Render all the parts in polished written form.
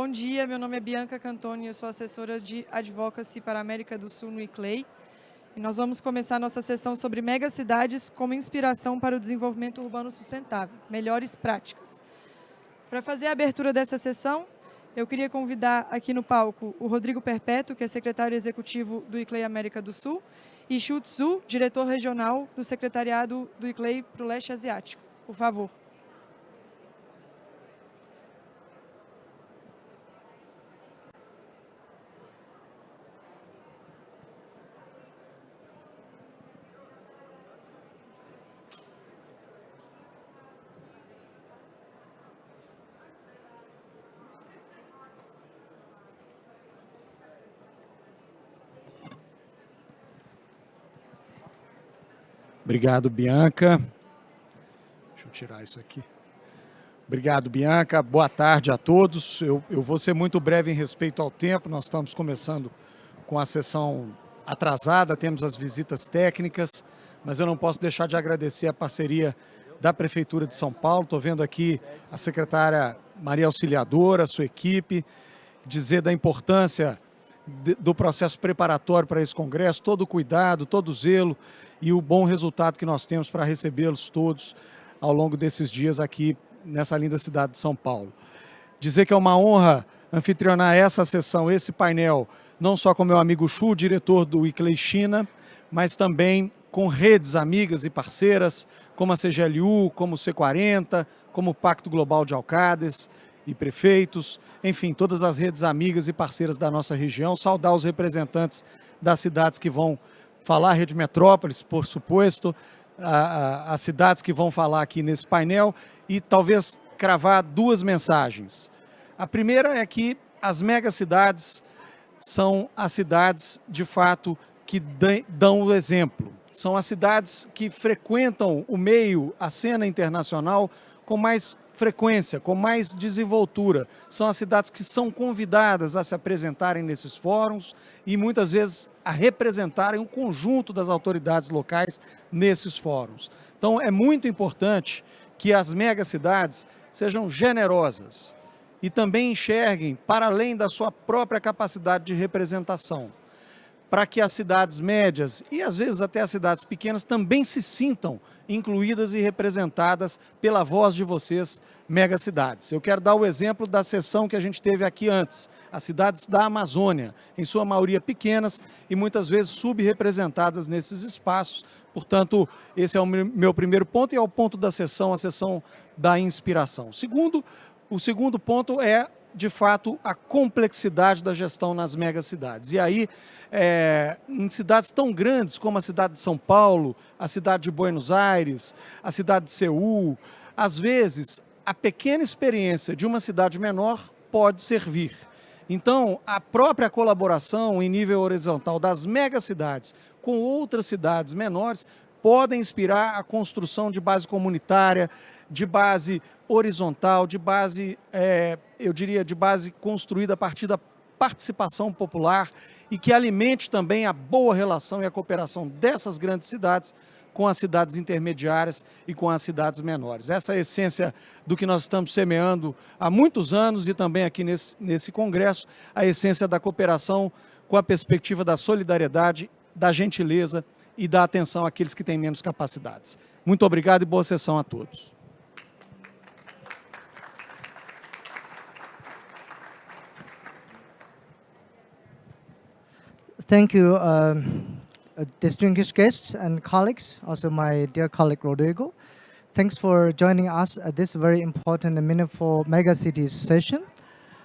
Bom dia, meu nome é Bianca Cantoni, eu sou assessora de Advocacy para a América do Sul no ICLEI. E nós vamos começar nossa sessão sobre megacidades como inspiração para o desenvolvimento urbano sustentável, melhores práticas. Para fazer a abertura dessa sessão, eu queria convidar aqui no palco o Rodrigo Perpétuo, que é secretário executivo do ICLEI América do Sul, e Xu Tzu, diretor regional do secretariado do ICLEI para o leste asiático. Por favor. Obrigado, Bianca. Deixa eu tirar isso aqui. Obrigado, Bianca. Boa tarde a todos. Eu vou ser muito breve em respeito ao tempo. Nós estamos começando com a sessão atrasada, temos as visitas técnicas, mas eu não posso deixar de agradecer a parceria da Prefeitura de São Paulo. Estou vendo aqui a secretária Maria Auxiliadora, sua equipe, dizer da importância do processo preparatório para esse congresso, todo o cuidado, todo o zelo e o bom resultado que nós temos para recebê-los todos ao longo desses dias aqui nessa linda cidade de São Paulo. Dizer que é uma honra anfitrionar essa sessão, esse painel, não só com meu amigo Xu, diretor do ICLEI China, mas também com redes amigas e parceiras, como a CGLU, como o C40, como o Pacto Global de Alcades e prefeitos, enfim, todas as redes amigas e parceiras da nossa região, saudar os representantes das cidades que vão falar, Rede Metrópolis, por suposto, as cidades que vão falar aqui nesse painel e talvez cravar duas mensagens. A primeira é que as megacidades são as cidades, de fato, que dão o exemplo. São as cidades que frequentam o meio, a cena internacional, com mais frequência, com mais desenvoltura. São as cidades que são convidadas a se apresentarem nesses fóruns e muitas vezes a representarem um conjunto das autoridades locais nesses fóruns. Então é muito importante que as megacidades sejam generosas e também enxerguem para além da sua própria capacidade de representação, para que as cidades médias e às vezes até as cidades pequenas também se sintam incluídas e representadas pela voz de vocês, megacidades. Eu quero dar o exemplo da sessão que a gente teve aqui antes, as cidades da Amazônia, em sua maioria pequenas e muitas vezes subrepresentadas nesses espaços. Portanto, esse é o meu primeiro ponto e é o ponto da sessão, a sessão da inspiração. O segundo ponto é, de fato, a complexidade da gestão nas megacidades. E aí, em cidades tão grandes como a cidade de São Paulo, a cidade de Buenos Aires, a cidade de Seul, às vezes, a pequena experiência de uma cidade menor pode servir. Então, a própria colaboração em nível horizontal das megacidades com outras cidades menores podem inspirar a construção de base comunitária, de base horizontal, de base, eu diria, de base construída a partir da participação popular e que alimente também a boa relação e a cooperação dessas grandes cidades com as cidades intermediárias e com as cidades menores. Essa é a essência do que nós estamos semeando há muitos anos e também aqui nesse congresso, a essência da cooperação com a perspectiva da solidariedade, da gentileza e da atenção àqueles que têm menos capacidades. Muito obrigado e boa sessão a todos. Thank you, distinguished guests and colleagues, also my dear colleague Rodrigo. Thanks for joining us at this very important and meaningful megacities session.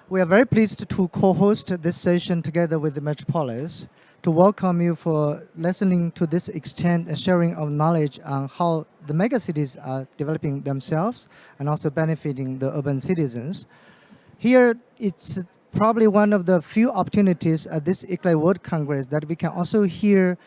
We are very pleased to co-host this session together with the Metropolis to welcome you for listening to this exchange and sharing of knowledge on how the megacities are developing themselves and also benefiting the urban citizens. Here, it's probably one of the few opportunities at this ICLEI World Congress that we can also hear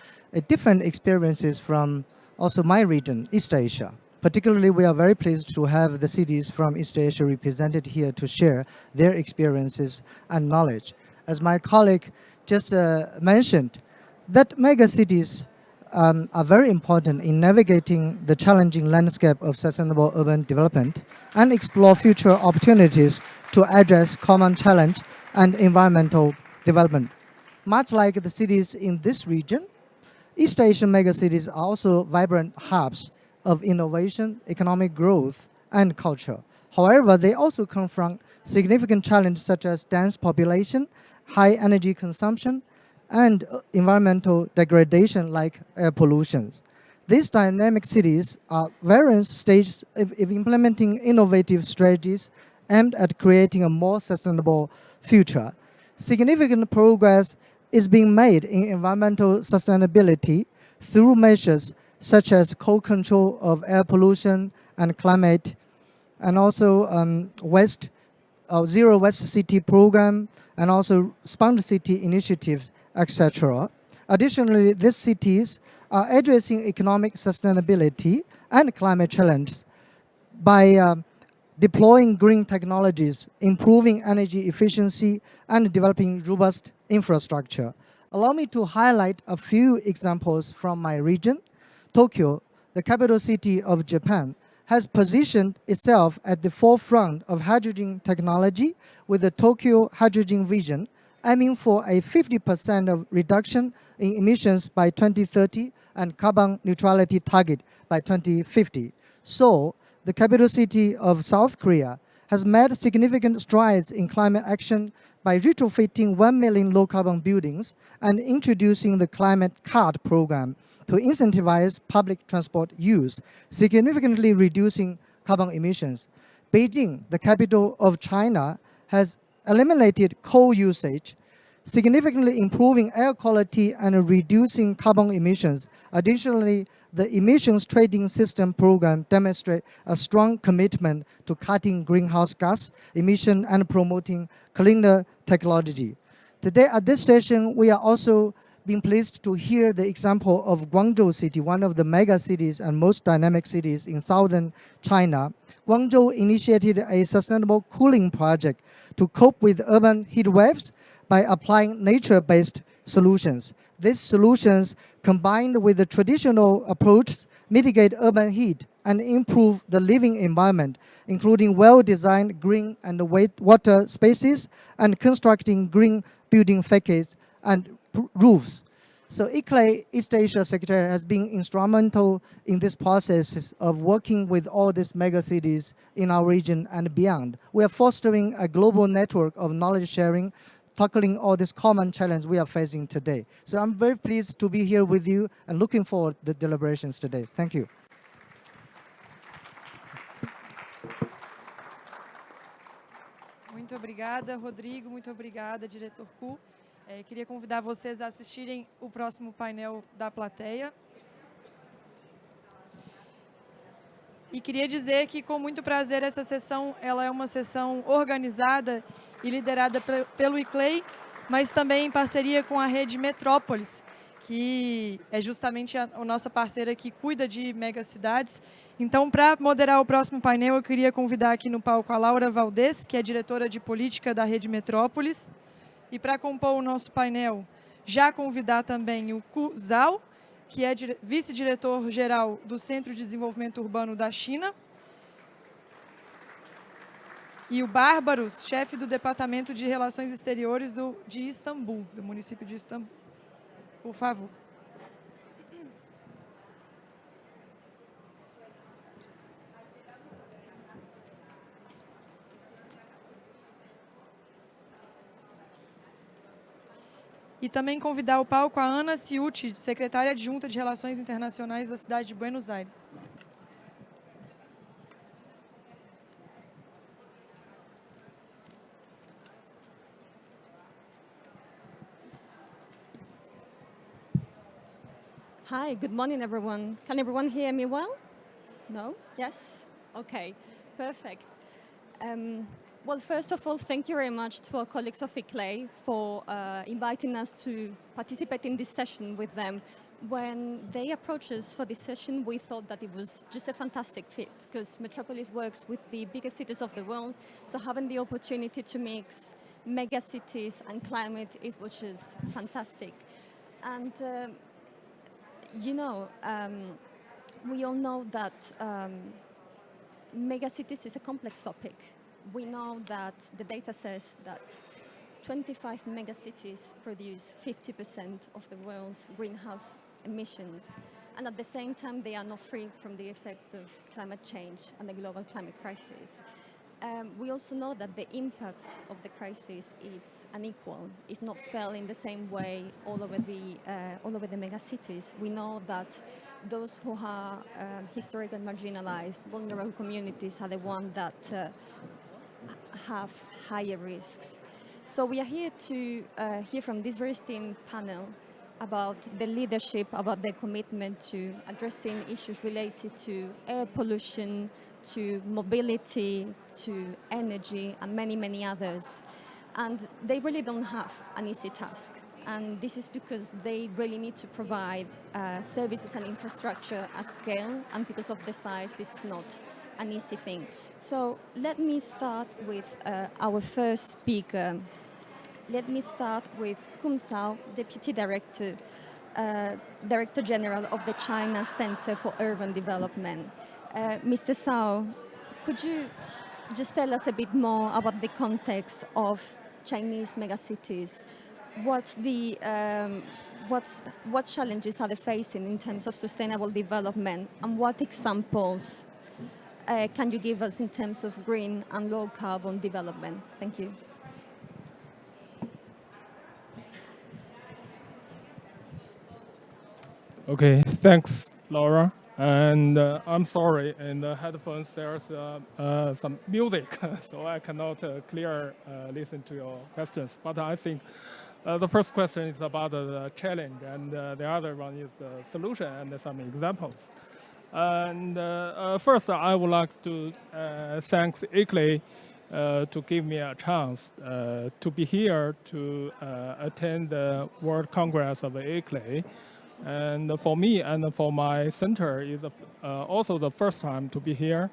different experiences from also my region, East Asia. Particularly, we are very pleased to have the cities from East Asia represented here to share their experiences and knowledge. As my colleague just mentioned, that megacities are very important in navigating the challenging landscape of sustainable urban development and explore future opportunities to address common challenge and environmental development. Much like the cities in this region, East Asian megacities are also vibrant hubs of innovation, economic growth, and culture. However, they also confront significant challenges such as dense population, high energy consumption, and environmental degradation like air pollution. These dynamic cities are various stages of implementing innovative strategies aimed at creating a more sustainable future. Significant progress is being made in environmental sustainability through measures such as co-control of air pollution and climate, and also Zero Waste City program, and also Smart City initiatives, etc. Additionally, these cities are addressing economic sustainability and climate challenges by deploying green technologies, improving energy efficiency, and developing robust infrastructure. Allow me to highlight a few examples from my region. Tokyo, the capital city of Japan, has positioned itself at the forefront of hydrogen technology with the Tokyo Hydrogen Vision, aiming for a 50% of reduction in emissions by 2030 and carbon neutrality target by 2050. So, the capital city of South Korea has made significant strides in climate action by retrofitting 1 million low-carbon buildings and introducing the Climate Card program to incentivize public transport use, significantly reducing carbon emissions. Beijing, the capital of China, has eliminated coal usage, significantly improving air quality and reducing carbon emissions. Additionally, the emissions trading system program demonstrates a strong commitment to cutting greenhouse gas emission and promoting cleaner technology. Today at this session, we are also being pleased to hear the example of Guangzhou City, one of the mega cities and most dynamic cities in southern China. Guangzhou initiated a sustainable cooling project to cope with urban heat waves by applying nature-based solutions. These solutions, combined with the traditional approach, mitigate urban heat and improve the living environment, including well-designed green and water spaces and constructing green building facades and roofs. So ICLEI, East Asia Secretariat, has been instrumental in this process of working with all these mega cities in our region and beyond. We are fostering a global network of knowledge sharing, tackling all these common challenges we are facing today. So I'm very pleased to be here with you and looking forward to the deliberations today. Thank you. Muito obrigada, Rodrigo. Muito obrigada, diretor Ku. Queria convidar vocês a assistirem o próximo painel da plateia. E queria dizer que, com muito prazer, essa sessão ela é uma sessão organizada e liderada pelo ICLEI, mas também em parceria com a rede Metrópolis, que é justamente a nossa parceira que cuida de megacidades. Então, para moderar o próximo painel, eu queria convidar aqui no palco a Laura Valdez, que é diretora de política da rede Metrópolis. E para compor o nosso painel, já convidar também o Ku Zhao, que é vice-diretor-geral do Centro de Desenvolvimento Urbano da China, e o Bárbaros, chefe do Departamento de Relações Exteriores de Istambul, do município de Istambul. Por favor. E também convidar ao palco a Ana Ciucci, secretária adjunta de Relações Internacionais da cidade de Buenos Aires. Hi, good morning, everyone. Can everyone hear me well? No? Yes? Okay, perfect. Well, first of all, thank you very much to our colleagues of ICLEI for inviting us to participate in this session with them. When they approached us for this session, we thought that it was just a fantastic fit because Metropolis works with the biggest cities of the world, so having the opportunity to mix mega cities and climate was just fantastic. And you know, we all know that megacities is a complex topic. We know that the data says that 25 megacities produce 50% of the world's greenhouse emissions. And at the same time, they are not free from the effects of climate change and the global climate crisis. We also know that the impacts of the crisis is unequal. It's not felt in the same way all over the megacities. We know that those who are historically marginalized, vulnerable communities are the ones that have higher risks. So we are here to hear from this very esteemed panel about the leadership, about their commitment to addressing issues related to air pollution, to mobility, to energy, and many, many others. And they really don't have an easy task. And this is because they really need to provide services and infrastructure at scale. And because of the size, this is not an easy thing. So let me start with our first speaker. Let me start with Kum Sao, Deputy Director General of the China Center for Urban Development. Mr. Sao, could you just tell us a bit more about the context of Chinese megacities? What challenges are they facing in terms of sustainable development, and what examples can you give us in terms of green and low carbon development? Thank you. Okay, thanks, Laura. And I'm sorry, in the headphones there's some music, so I cannot clearly listen to your questions. But I think the first question is about the challenge, and the other one is the solution and some examples. And first, I would like to thank ICLEI to give me a chance to be here to attend the World Congress of ICLEI. And for me and for my center is also the first time to be here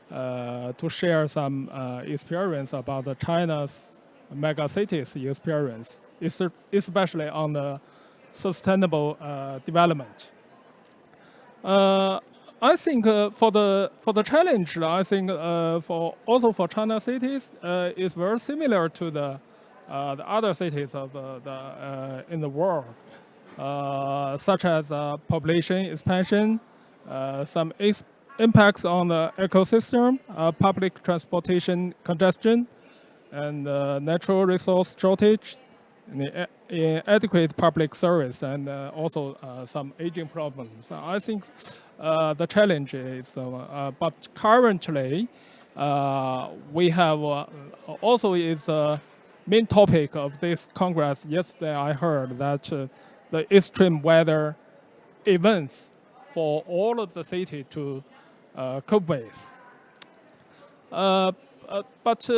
to share some experience about the China's megacities experience, especially on the sustainable development. I think for the challenge, I think for China cities is very similar to the other cities of in the world. Such as population expansion, some impacts on the ecosystem, public transportation congestion, and natural resource shortage, inadequate public service, and also some aging problems. I think the challenge is, but currently we have also is a main topic of this Congress. Yesterday I heard that the extreme weather events for all of the city to cope with. But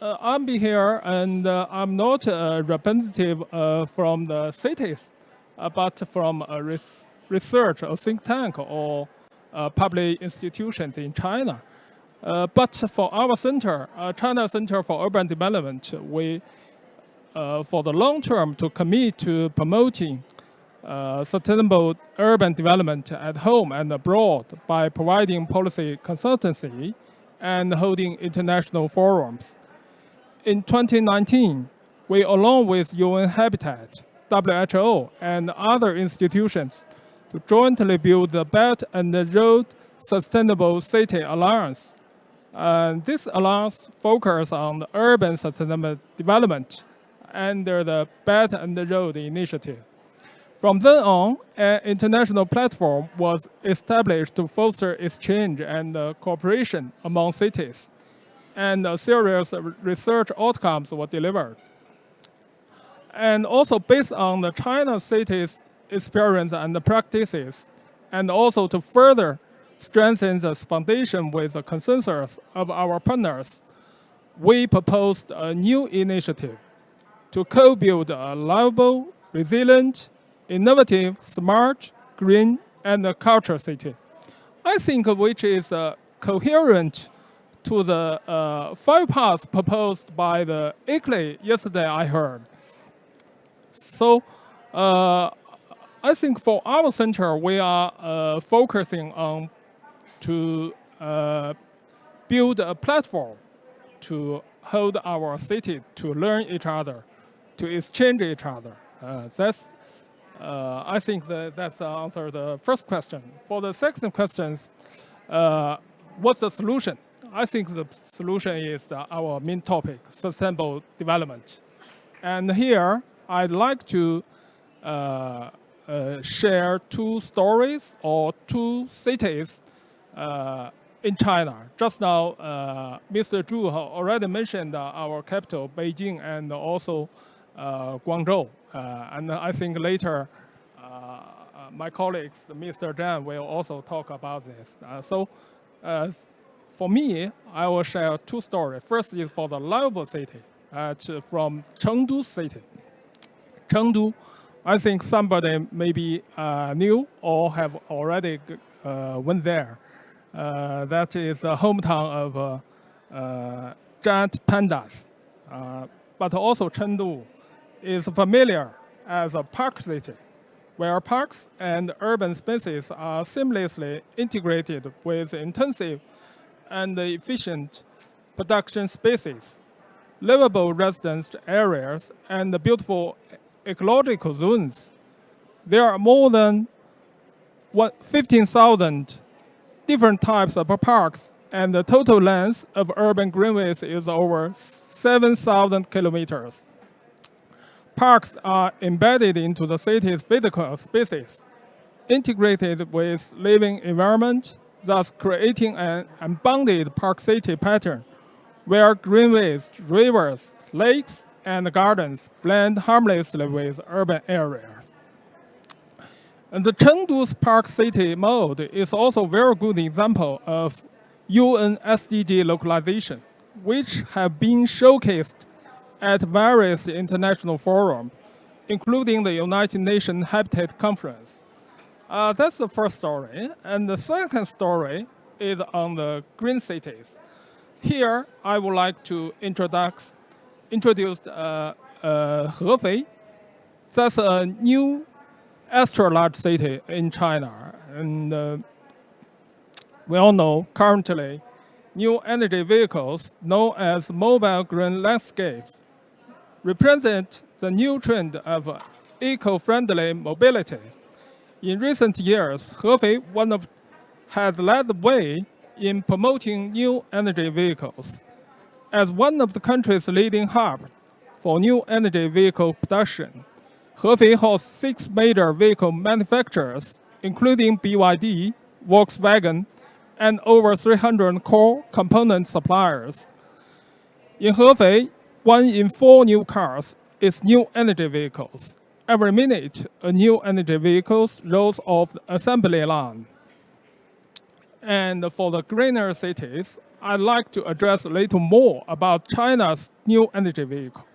I'm here and I'm not a representative from the cities, but from a research, a think tank or public institutions in China. But for our center, China Center for Urban Development, we for the long term to commit to promoting sustainable urban development at home and abroad by providing policy consultancy and holding international forums. In 2019, we, along with UN Habitat, WHO, and other institutions, to jointly build the Belt and Road Sustainable City Alliance. And this alliance focuses on the urban sustainable development under the Belt and Road Initiative. From then on, an international platform was established to foster exchange and cooperation among cities, and a series of research outcomes were delivered. And also based on the China cities' experience and the practices, and also to further strengthen this foundation with the consensus of our partners, we proposed a new initiative to co-build a livable, resilient, innovative, smart, green, and cultural city. I think which is coherent to the 5 paths proposed by the ICLEI yesterday I heard. So I think for our center, we are focusing on to build a platform to hold our city to learn each other, to exchange each other. I think that's answer the first question. For the second question, what's the solution? I think the solution is our main topic, sustainable development. And here, I'd like to share two stories or two cities in China. Just now, Mr. Zhu already mentioned our capital, Beijing, and also Guangzhou. And I think later, my colleagues, Mr. Zhang, will also talk about this. For me, I will share two stories. First is for the livable city from Chengdu city. Chengdu, I think somebody maybe knew or have already went there. That is the hometown of giant pandas. But also Chengdu is familiar as a park city, where parks and urban spaces are seamlessly integrated with intensive and efficient production spaces, livable residence areas, and beautiful ecological zones. There are more than 15,000 different types of parks, and the total length of urban greenways is over 7,000 kilometers. Parks are embedded into the city's physical spaces, integrated with living environment, thus creating an unbounded park city pattern where greenways, rivers, lakes, and gardens blend harmlessly with urban areas. And the Chengdu's park city mode is also a very good example of UN SDG localization, which have been showcased at various international forums, including the United Nations Habitat Conference. That's the first story. And the second story is on the green cities. Here, I would like to introduce Hefei. That's a new extra-large city in China. And we all know currently, new energy vehicles known as mobile green landscapes represent the new trend of eco-friendly mobility. In recent years, Hefei has led the way in promoting new energy vehicles. As one of the country's leading hubs for new energy vehicle production, Hefei hosts 6 major vehicle manufacturers, including BYD, Volkswagen, and over 300 core component suppliers. In Hefei, 1 in 4 new cars is new energy vehicles. Every minute, a new energy vehicle rolls off the assembly line. And for the greener cities, I'd like to address a little more about China's new energy vehicle.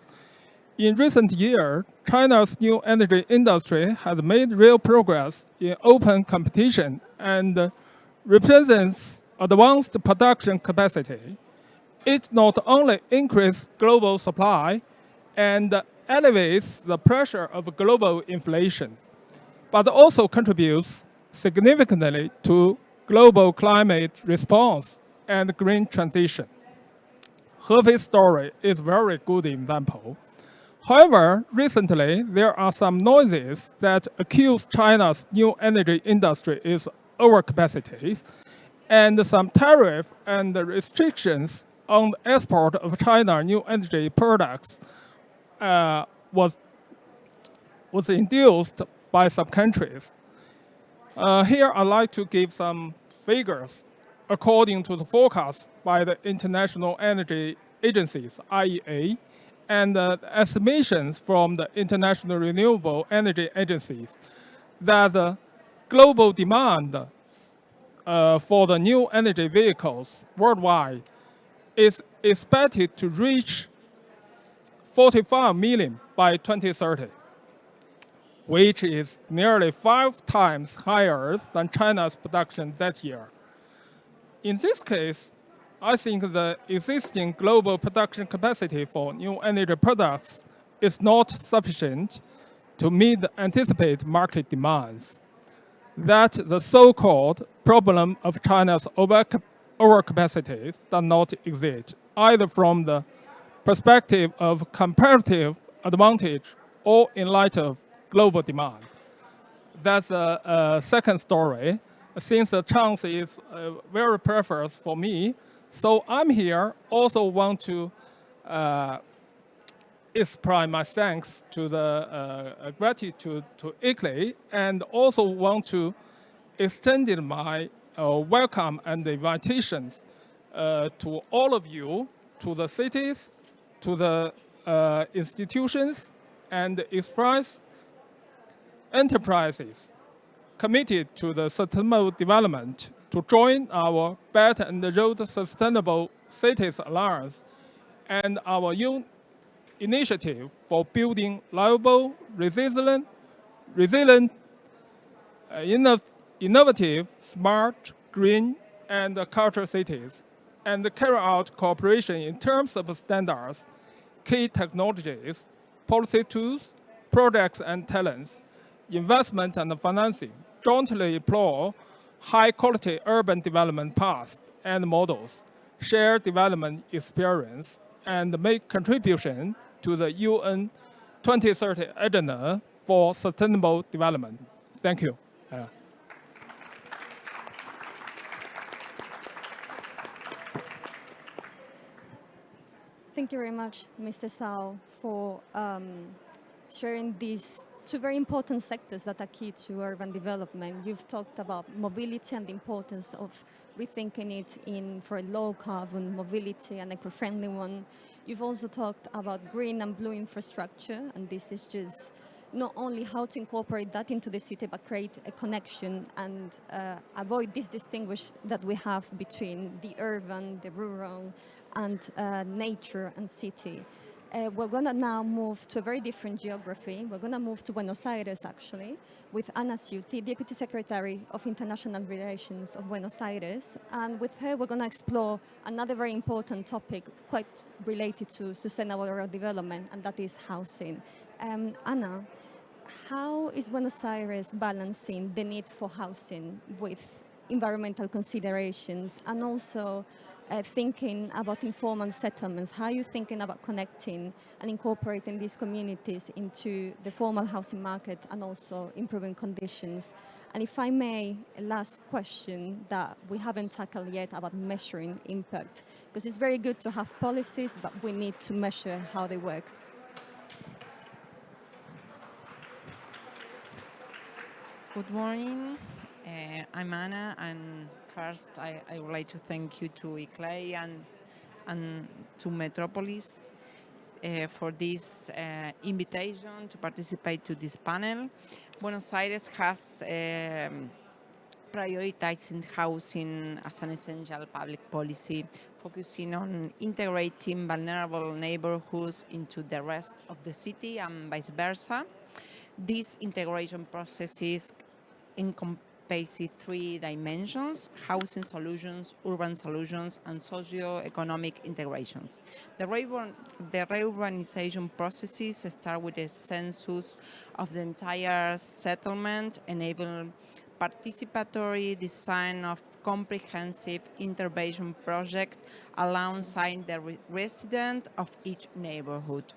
In recent years, China's new energy industry has made real progress in open competition and represents advanced production capacity. It not only increases global supply and elevates the pressure of global inflation, but also contributes significantly to global climate response and green transition. Hefei's story is a very good example. However, recently, there are some noises that accuse China's new energy industry is overcapacity, and some tariff and restrictions on the export of China new energy products was induced by some countries. Here, I'd like to give some figures according to the forecast by the International Energy Agencies, IEA, and estimations from the International Renewable Energy Agencies that the global demand for the new energy vehicles worldwide is expected to reach 45 million by 2030, which is nearly 5 times higher than China's production that year. In this case, I think the existing global production capacity for new energy products is not sufficient to meet the anticipated market demands. That the so-called problem of China's overcapacity does not exist, either from the perspective of comparative advantage or in light of global demand. That's a second story. Since the chance is very precious for me, so I'm here. Also want to express my thanks to the gratitude to ICLEI, and also want to extend my welcome and invitations to all of you, to the cities, to the institutions, and express enterprises committed to the sustainable development to join our Belt and Road Sustainable Cities Alliance and our initiative for building livable, resilient, innovative, smart, green, and cultural cities, and carry out cooperation in terms of standards, key technologies, policy tools, projects and talents, investment and financing, jointly explore high-quality urban development paths and models, share development experience, and make contribution to the UN 2030 Agenda for Sustainable Development. Thank you. Thank you very much, Mr. Sao, for sharing these two very important sectors that are key to urban development. You've talked about mobility and the importance of rethinking it for a low carbon mobility and eco-friendly one. You've also talked about green and blue infrastructure, and this is just not only how to incorporate that into the city, but create a connection and avoid this distinguish that we have between the urban, the rural, and nature and city. We're going to now move to a very different geography. We're going to move to Buenos Aires, actually, with Ana Ciuti, Deputy Secretary of International Relations of Buenos Aires. And with her, we're going to explore another very important topic, quite related to sustainable rural development, and that is housing. Ana, how is Buenos Aires balancing the need for housing with environmental considerations, and also thinking about informal settlements? How are you thinking about connecting and incorporating these communities into the formal housing market and also improving conditions? And if I may, a last question that we haven't tackled yet about measuring impact, because it's very good to have policies, but we need to measure how they work. Good morning. I'm Ana, and first I would like to thank you to ICLEI and to Metropolis for this invitation to participate to this panel. Buenos Aires has prioritizing housing as an essential public policy, focusing on integrating vulnerable neighborhoods into the rest of the city and vice versa. This integration process encompasses three dimensions: housing solutions, urban solutions, and socio-economic integrations. The reurbanization processes start with a census of the entire settlement, enable participatory design of comprehensive intervention project alongside the resident of each neighborhood.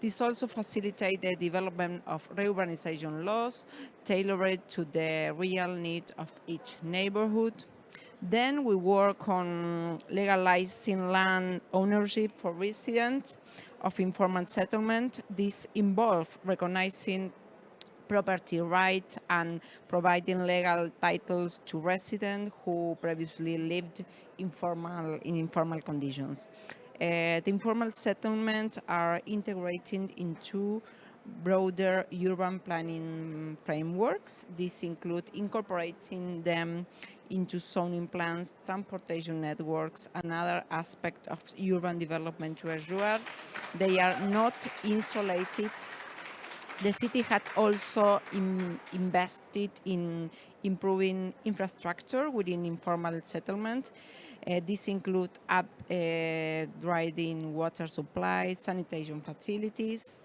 This also facilitates the development of reurbanization laws tailored to the real needs of each neighborhood. Then we work on legalizing land ownership for residents of informal settlement. This involves recognizing property rights and providing legal titles to residents who previously lived in informal conditions. The informal settlements are integrated into broader urban planning frameworks. These include incorporating them into zoning plans, transportation networks, and other aspects of urban development to ensure they are not insulated. The city had also invested in improving infrastructure within informal settlement. This includes upgrading water supply, sanitation facilities,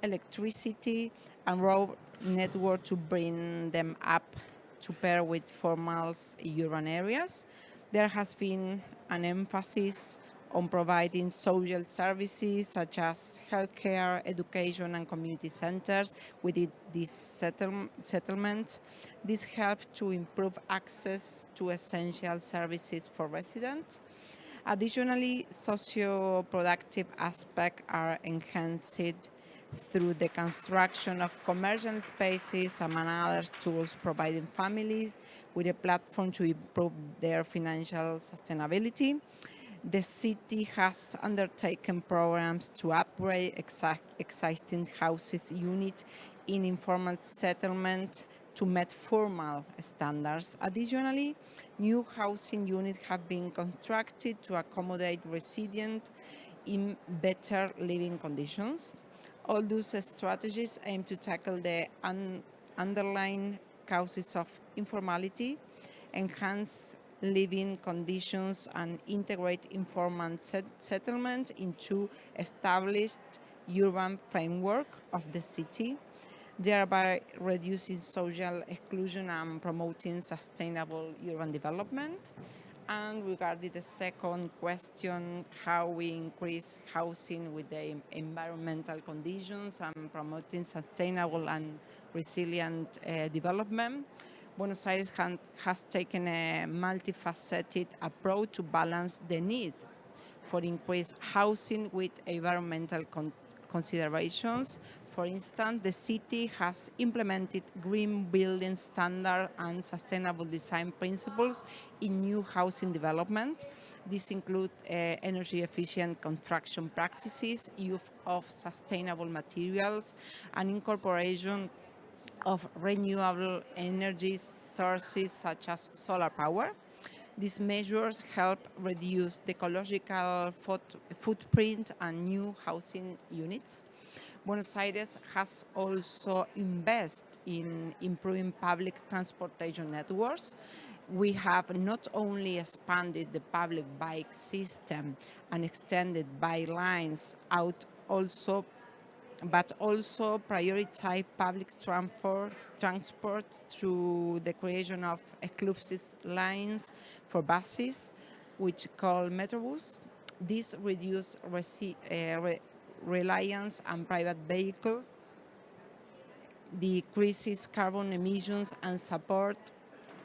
electricity, and road network to bring them up to pair with formal urban areas. There has been an emphasis on providing social services such as healthcare, education, and community centers within these settlements. This helps to improve access to essential services for residents. Additionally, socio-productive aspects are enhanced through the construction of commercial spaces, among other tools, providing families with a platform to improve their financial sustainability. The city has undertaken programs to upgrade existing houses units in informal settlement to meet formal standards. Additionally, new housing units have been constructed to accommodate residents in better living conditions. All those strategies aim to tackle the underlying causes of informality, enhance living conditions, and integrate informal settlement into established urban framework of the city, thereby reducing social exclusion and promoting sustainable urban development. And regarding the second question, how we increase housing with the environmental conditions and promoting sustainable and resilient development, Buenos Aires has taken a multifaceted approach to balance the need for increased housing with environmental considerations. For instance, the city has implemented green building standard and sustainable design principles in new housing development. These include energy efficient construction practices, use of sustainable materials, and incorporation of renewable energy sources such as solar power. These measures help reduce the ecological footprint and new housing units. Buenos Aires has also invested in improving public transportation networks. We have not only expanded the public bike system and extended bike lines out but also prioritize public transport through the creation of exclusive lines for buses, which call Metrobus. This reduces reliance on private vehicles, decreases carbon emissions, and support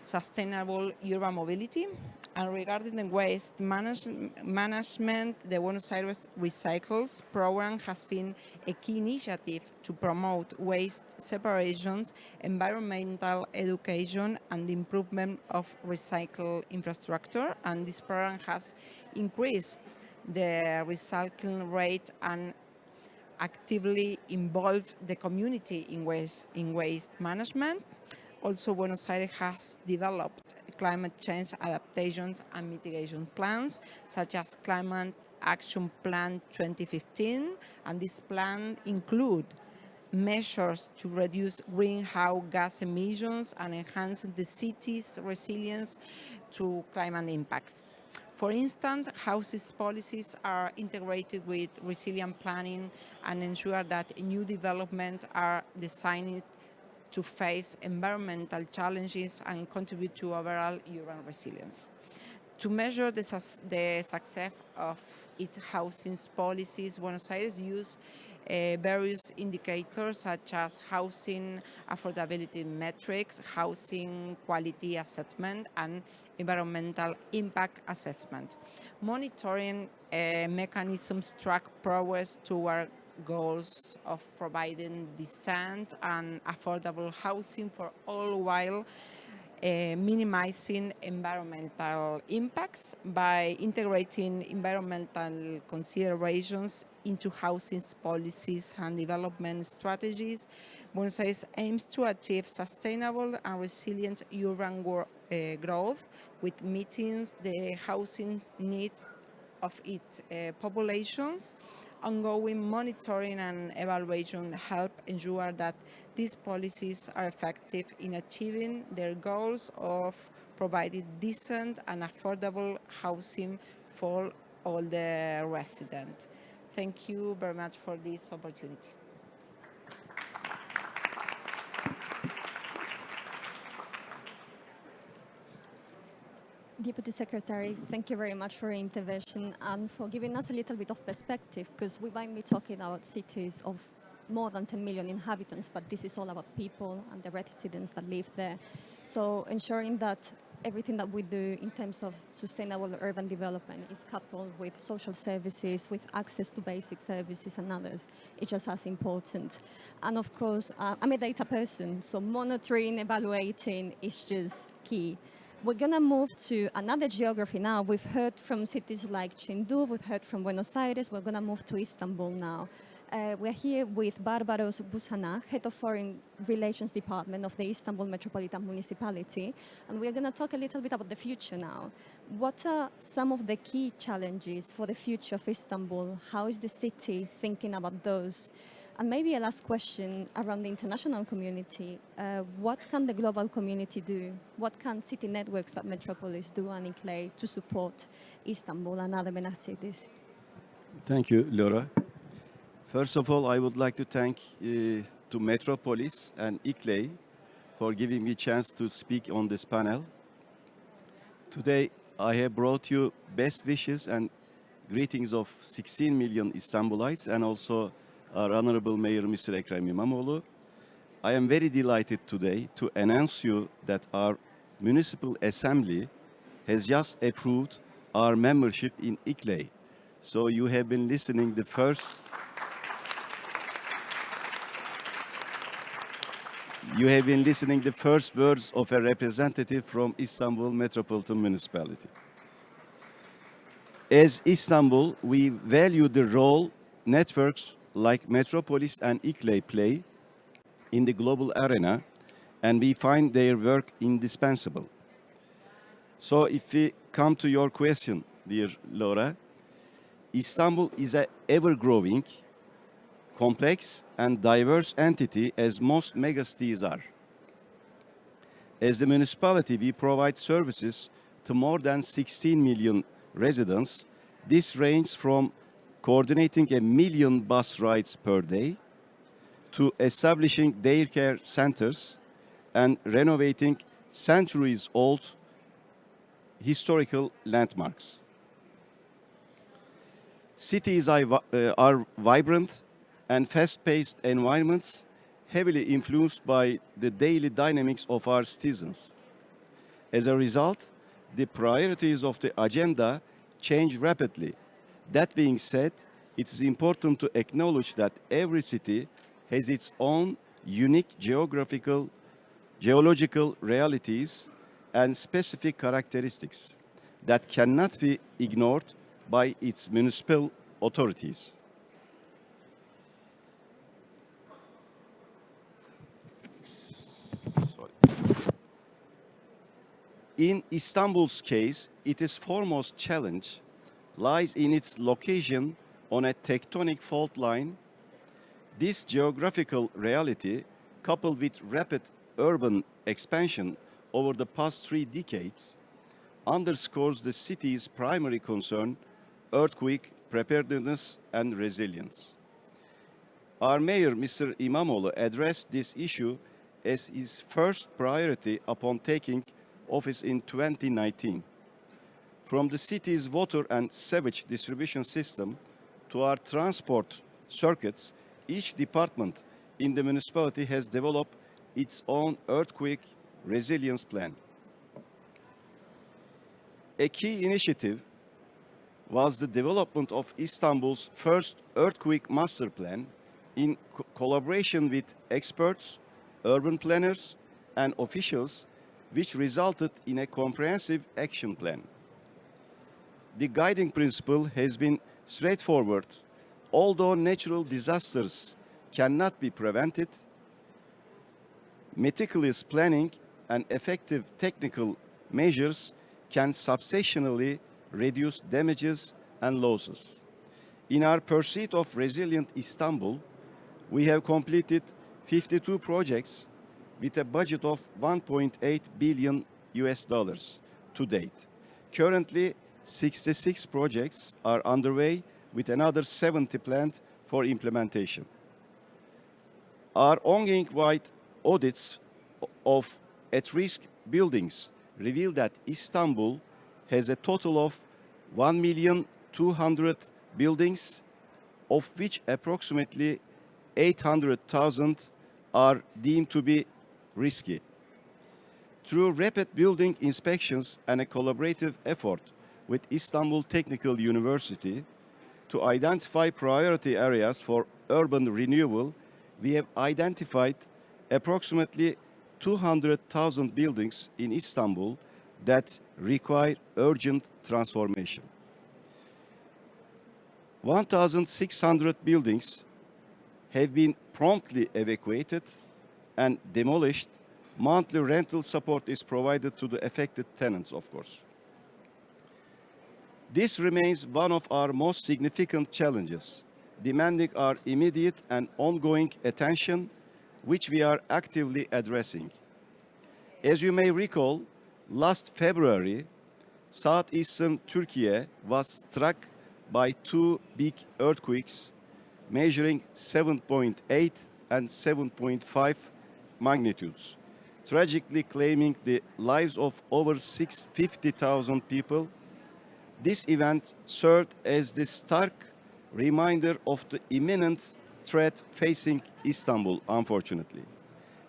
sustainable urban mobility. And regarding the waste management, the Buenos Aires Recycles program has been a key initiative to promote waste separation, environmental education, and the improvement of recycle infrastructure. And this program has increased the recycling rate and actively involved the community in waste management. Also, Buenos Aires has developed climate change adaptations and mitigation plans, such as Climate Action Plan 2015, and this plan include measures to reduce greenhouse gas emissions and enhance the city's resilience to climate impacts. For instance, houses policies are integrated with resilient planning and ensure that new developments are designed to face environmental challenges and contribute to overall urban resilience. To measure the success of its housing policies, Buenos Aires uses various indicators such as housing affordability metrics, housing quality assessment, and environmental impact assessment. Monitoring mechanisms track progress toward goals of providing decent and affordable housing for all while minimizing environmental impacts. By integrating environmental considerations into housing policies and development strategies, Buenos Aires aims to achieve sustainable and resilient urban growth with meeting the housing needs of its populations. Ongoing monitoring and evaluation help ensure that these policies are effective in achieving their goals of providing decent and affordable housing for all the residents. Thank you very much for this opportunity. Deputy Secretary, thank you very much for your intervention and for giving us a little bit of perspective, because we might be talking about cities of more than 10 million inhabitants, but this is all about people and the residents that live there. So ensuring that everything that we do in terms of sustainable urban development is coupled with social services, with access to basic services and others, it's just as important. And of course, I'm a data person, so monitoring, evaluating is just key. We're going to move to another geography now. We've heard from cities like Chengdu, we've heard from Buenos Aires, we're going to move to Istanbul now. We're here with Barbaros Busana, Head of Foreign Relations Department of the Istanbul Metropolitan Municipality, and we're going to talk a little bit about the future now. What are some of the key challenges for the future of Istanbul? How is the city thinking about those? And maybe a last question around the international community. What can the global community do? What can city networks like Metropolis do and ICLEI to support Istanbul and other MENA cities? Thank you, Laura. First of all, I would like to thank to Metropolis and ICLEI for giving me a chance to speak on this panel. Today, I have brought you best wishes and greetings of 16 million Istanbulites and also our Honorable Mayor, Mr. Ekrem İmamoğlu. I am very delighted today to announce you that our Municipal Assembly has just approved our membership in ICLEI. So you have been listening the first words of a representative from Istanbul Metropolitan Municipality. As Istanbul, we value the role networks like Metropolis and ICLEI play in the global arena, and we find their work indispensable. So if we come to your question, dear Laura, Istanbul is an ever-growing, complex and diverse entity as most megacities are. As the municipality, we provide services to more than 16 million residents. This ranges from coordinating 1 million bus rides per day to establishing daycare centers and renovating centuries-old historical landmarks. Cities are vibrant and fast-paced environments heavily influenced by the daily dynamics of our citizens. As a result, the priorities of the agenda change rapidly. That being said, it is important to acknowledge that every city has its own unique geological realities and specific characteristics that cannot be ignored by its municipal authorities. In Istanbul's case, its foremost challenge lies in its location on a tectonic fault line. This geographical reality, coupled with rapid urban expansion over the past 3 decades, underscores the city's primary concern, earthquake preparedness and resilience. Our mayor, Mr. İmamoğlu, addressed this issue as his first priority upon taking office in 2019. From the city's water and sewage distribution system to our transport circuits, each department in the municipality has developed its own earthquake resilience plan. A key initiative was the development of Istanbul's first earthquake master plan in collaboration with experts, urban planners, and officials, which resulted in a comprehensive action plan. The guiding principle has been straightforward. Although natural disasters cannot be prevented, meticulous planning and effective technical measures can substantially reduce damages and losses. In our pursuit of resilient Istanbul, we have completed 52 projects with a budget of $1.8 billion to date. Currently, 66 projects are underway with another 70 planned for implementation. Our ongoing wide audits of at-risk buildings reveal that Istanbul has a total of 1,200,000 buildings, of which approximately 800,000 are deemed to be risky. Through rapid building inspections and a collaborative effort with Istanbul Technical University to identify priority areas for urban renewal, we have identified approximately 200,000 buildings in Istanbul that require urgent transformation. 1,600 buildings have been promptly evacuated and demolished. Monthly rental support is provided to the affected tenants, of course. This remains one of our most significant challenges, demanding our immediate and ongoing attention, which we are actively addressing. As you may recall, last February, southeastern Turkey was struck by two big earthquakes measuring 7.8 and 7.5 magnitudes, tragically claiming the lives of over 50,000 people. This event served as the stark reminder of the imminent threat facing Istanbul, unfortunately.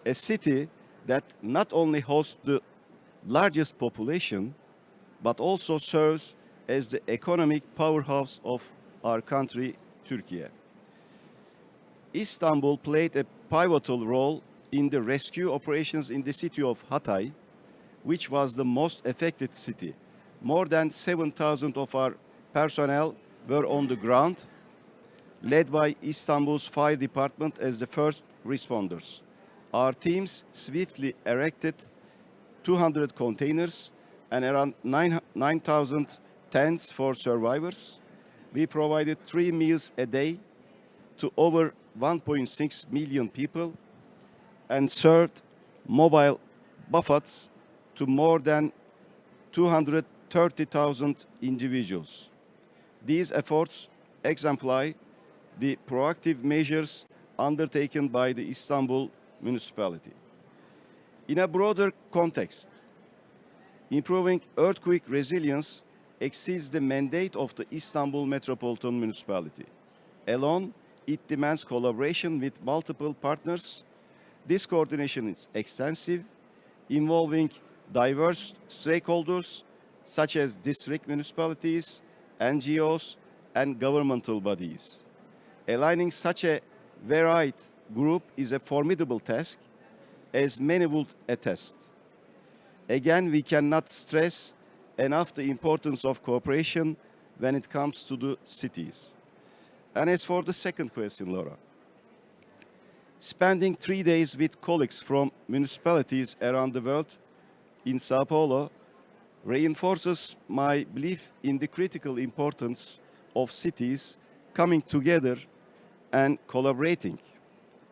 A city that not only hosts the largest population, but also serves as the economic powerhouse of our country, Turkey. Istanbul played a pivotal role in the rescue operations in the city of Hatay, which was the most affected city. More than 7,000 of our personnel were on the ground, led by Istanbul's fire department as the first responders. Our teams swiftly erected 200 containers and around 9,000 tents for survivors. We provided 3 meals a day to over 1.6 million people and served mobile buffets to more than 230,000 individuals. These efforts exemplify the proactive measures undertaken by the Istanbul municipality. In a broader context, improving earthquake resilience exceeds the mandate of the Istanbul Metropolitan Municipality. Alone, it demands collaboration with multiple partners. This coordination is extensive, involving diverse stakeholders such as district municipalities, NGOs, and governmental bodies. Aligning such a varied group is a formidable task, as many would attest. Again, we cannot stress enough the importance of cooperation when it comes to the cities. And as for the second question, Laura, spending 3 days with colleagues from municipalities around the world in Sao Paulo reinforces my belief in the critical importance of cities coming together and collaborating.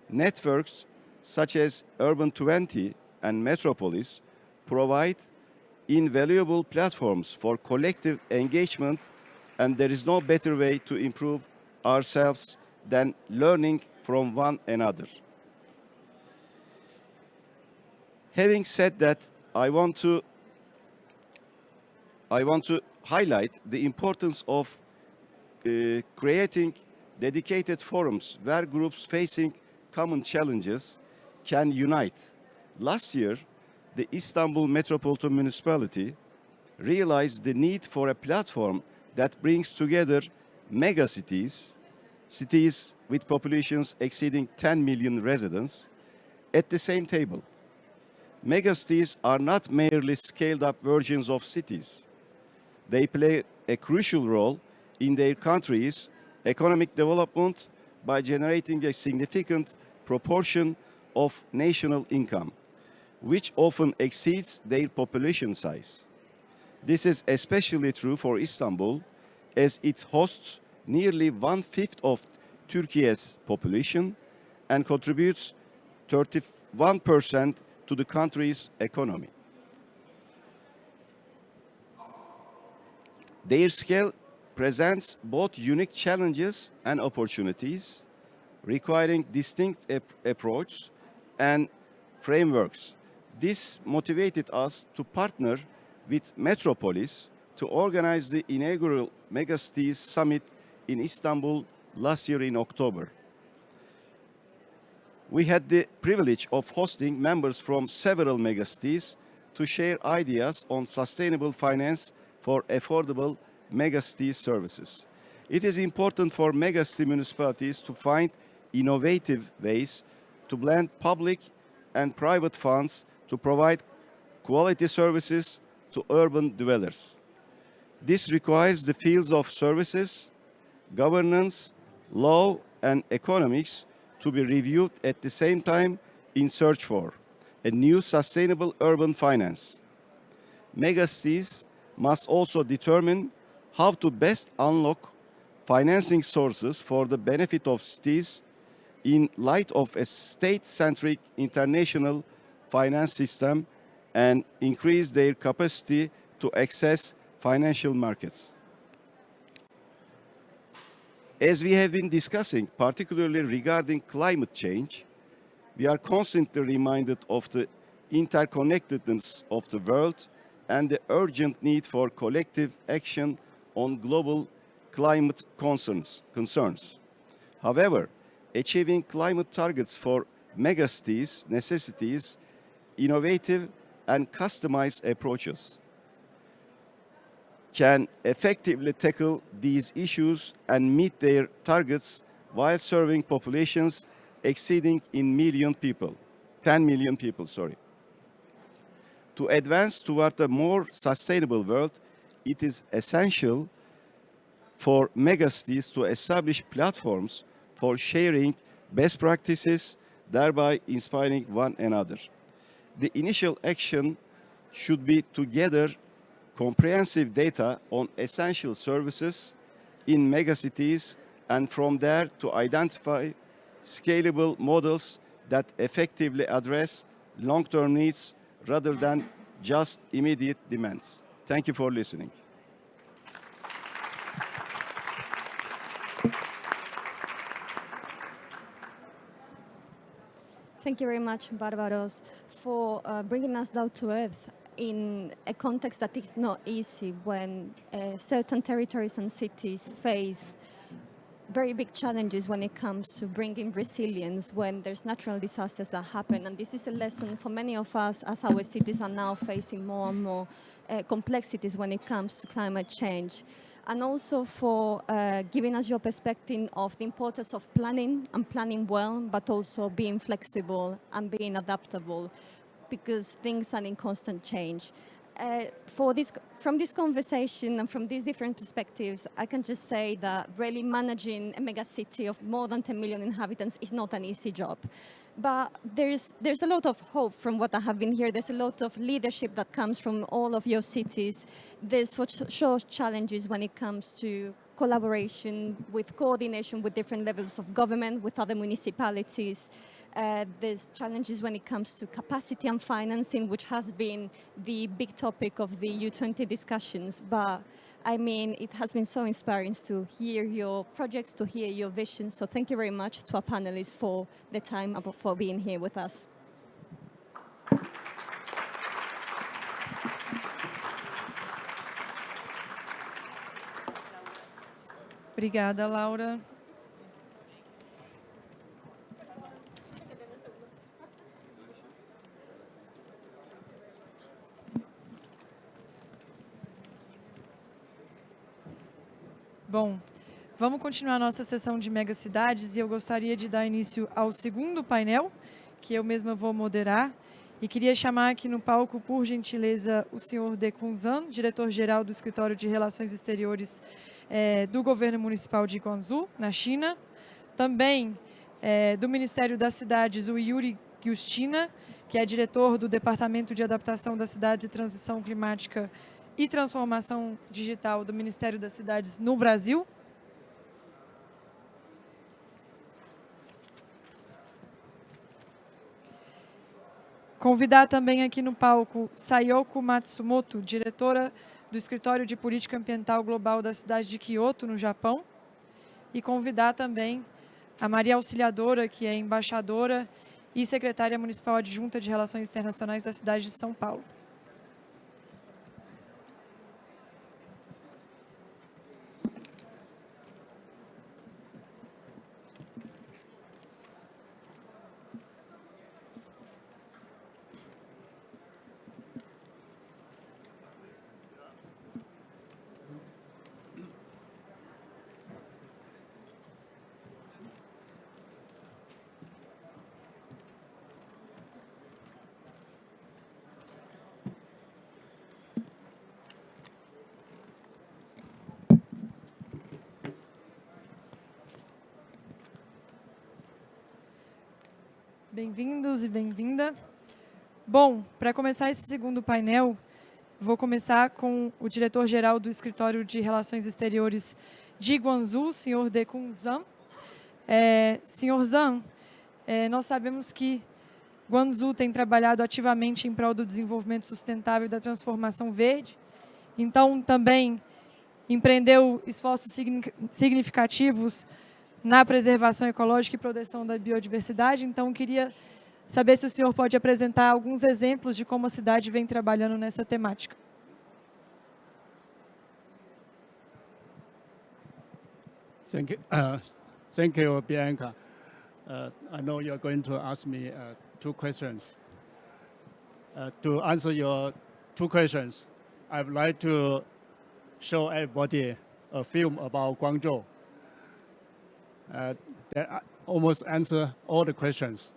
Networks such as Urban 20 and Metropolis provide invaluable platforms for collective engagement, and there is no better way to improve ourselves than learning from one another. Having said that, I want to highlight the importance of creating dedicated forums where groups facing common challenges can unite. Last year, the Istanbul Metropolitan Municipality realized the need for a platform that brings together megacities, cities with populations exceeding 10 million residents, at the same table. Megacities are not merely scaled-up versions of cities. They play a crucial role in their countries' economic development by generating a significant proportion of national income, which often exceeds their population size. This is especially true for Istanbul, as it hosts nearly 1/5 of Turkey's population and contributes 31% to the country's economy. Their scale presents both unique challenges and opportunities, requiring distinct approaches and frameworks. This motivated us to partner with Metropolis to organize the inaugural Megacities Summit in Istanbul last year in October. We had the privilege of hosting members from several megacities to share ideas on sustainable finance for affordable megacity services. It is important for megacity municipalities to find innovative ways to blend public and private funds to provide quality services to urban dwellers. This requires the fields of services, governance, law, and economics to be reviewed at the same time in search for a new sustainable urban finance. Megacities must also determine how to best unlock financing sources for the benefit of cities in light of a state-centric international finance system and increase their capacity to access financial markets. As we have been discussing, particularly regarding climate change, we are constantly reminded of the interconnectedness of the world and the urgent need for collective action on global climate concerns. However, achieving climate targets for megacities necessitates innovative and customized approaches can effectively tackle these issues and meet their targets while serving populations exceeding 10 million people. To advance toward a more sustainable world, it is essential for megacities to establish platforms for sharing best practices, thereby inspiring one another. The initial action should be to gather comprehensive data on essential services in megacities and from there to identify scalable models that effectively address long-term needs rather than just immediate demands. Thank you for listening. Thank you very much, Barbaros, for bringing us down to earth in a context that is not easy when certain territories and cities face very big challenges when it comes to bringing resilience when there's natural disasters that happen. And this is a lesson for many of us as our cities are now facing more and more complexities when it comes to climate change. And also for giving us your perspective of the importance of planning and planning well, but also being flexible and being adaptable because things are in constant change. From this conversation and from these different perspectives, I can just say that really managing a mega city of more than 10 million inhabitants is not an easy job. But there's a lot of hope from what I have been here. There's a lot of leadership that comes from all of your cities. There's for sure challenges when it comes to collaboration, with coordination with different levels of government, with other municipalities. There's challenges when it comes to capacity and financing, which has been the big topic of the U20 discussions. But I mean, it has been so inspiring to hear your projects, to hear your visions. So thank you very much to our panelists for the time and for being here with us. Obrigada, Laura. Bom, vamos continuar nossa sessão de megacidades e eu gostaria de dar início ao segundo painel, que eu mesma vou moderar. E queria chamar aqui no palco, por gentileza, o senhor De Kunzan, diretor-geral do Escritório de Relações Exteriores do Governo Municipal de Guangzhou, na China. Também do Ministério das Cidades, o Yuri Giustina, que é diretor do Departamento de Adaptação das Cidades e Transição Climática e Transformação Digital do Ministério das Cidades no Brasil. Convidar também aqui no palco Sayoko Matsumoto, diretora do Escritório de Política Ambiental Global da cidade de Kyoto, no Japão. E convidar também a Maria Auxiliadora, que é embaixadora e secretária municipal adjunta de Relações Internacionais da cidade de São Paulo. Bem-vindos e bem-vinda. Bom, para começar esse segundo painel, vou começar com o diretor-geral do Escritório de Relações Exteriores de Guangzhou, senhor De Kun Zhang. Senhor Zhang, nós sabemos que Guangzhou tem trabalhado ativamente em prol do desenvolvimento sustentável e da transformação verde. Então, também empreendeu esforços significativos na preservação ecológica e proteção da biodiversidade. Então, queria saber se o senhor pode apresentar alguns exemplos de como a cidade vem trabalhando nessa temática. Thank you, Bianca. I know you're going to ask me 2 questions. To answer your 2 questions, I would like to show everybody a film about Guangzhou that almost answer all the questions.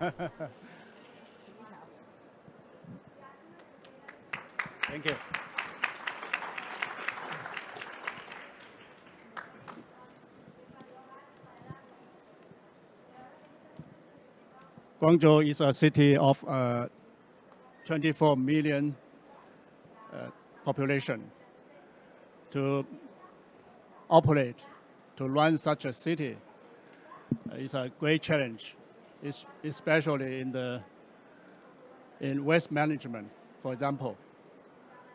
Thank you. Guangzhou is a city of 24 million population. To operate, to run such a city is a great challenge, especially in waste management, for example.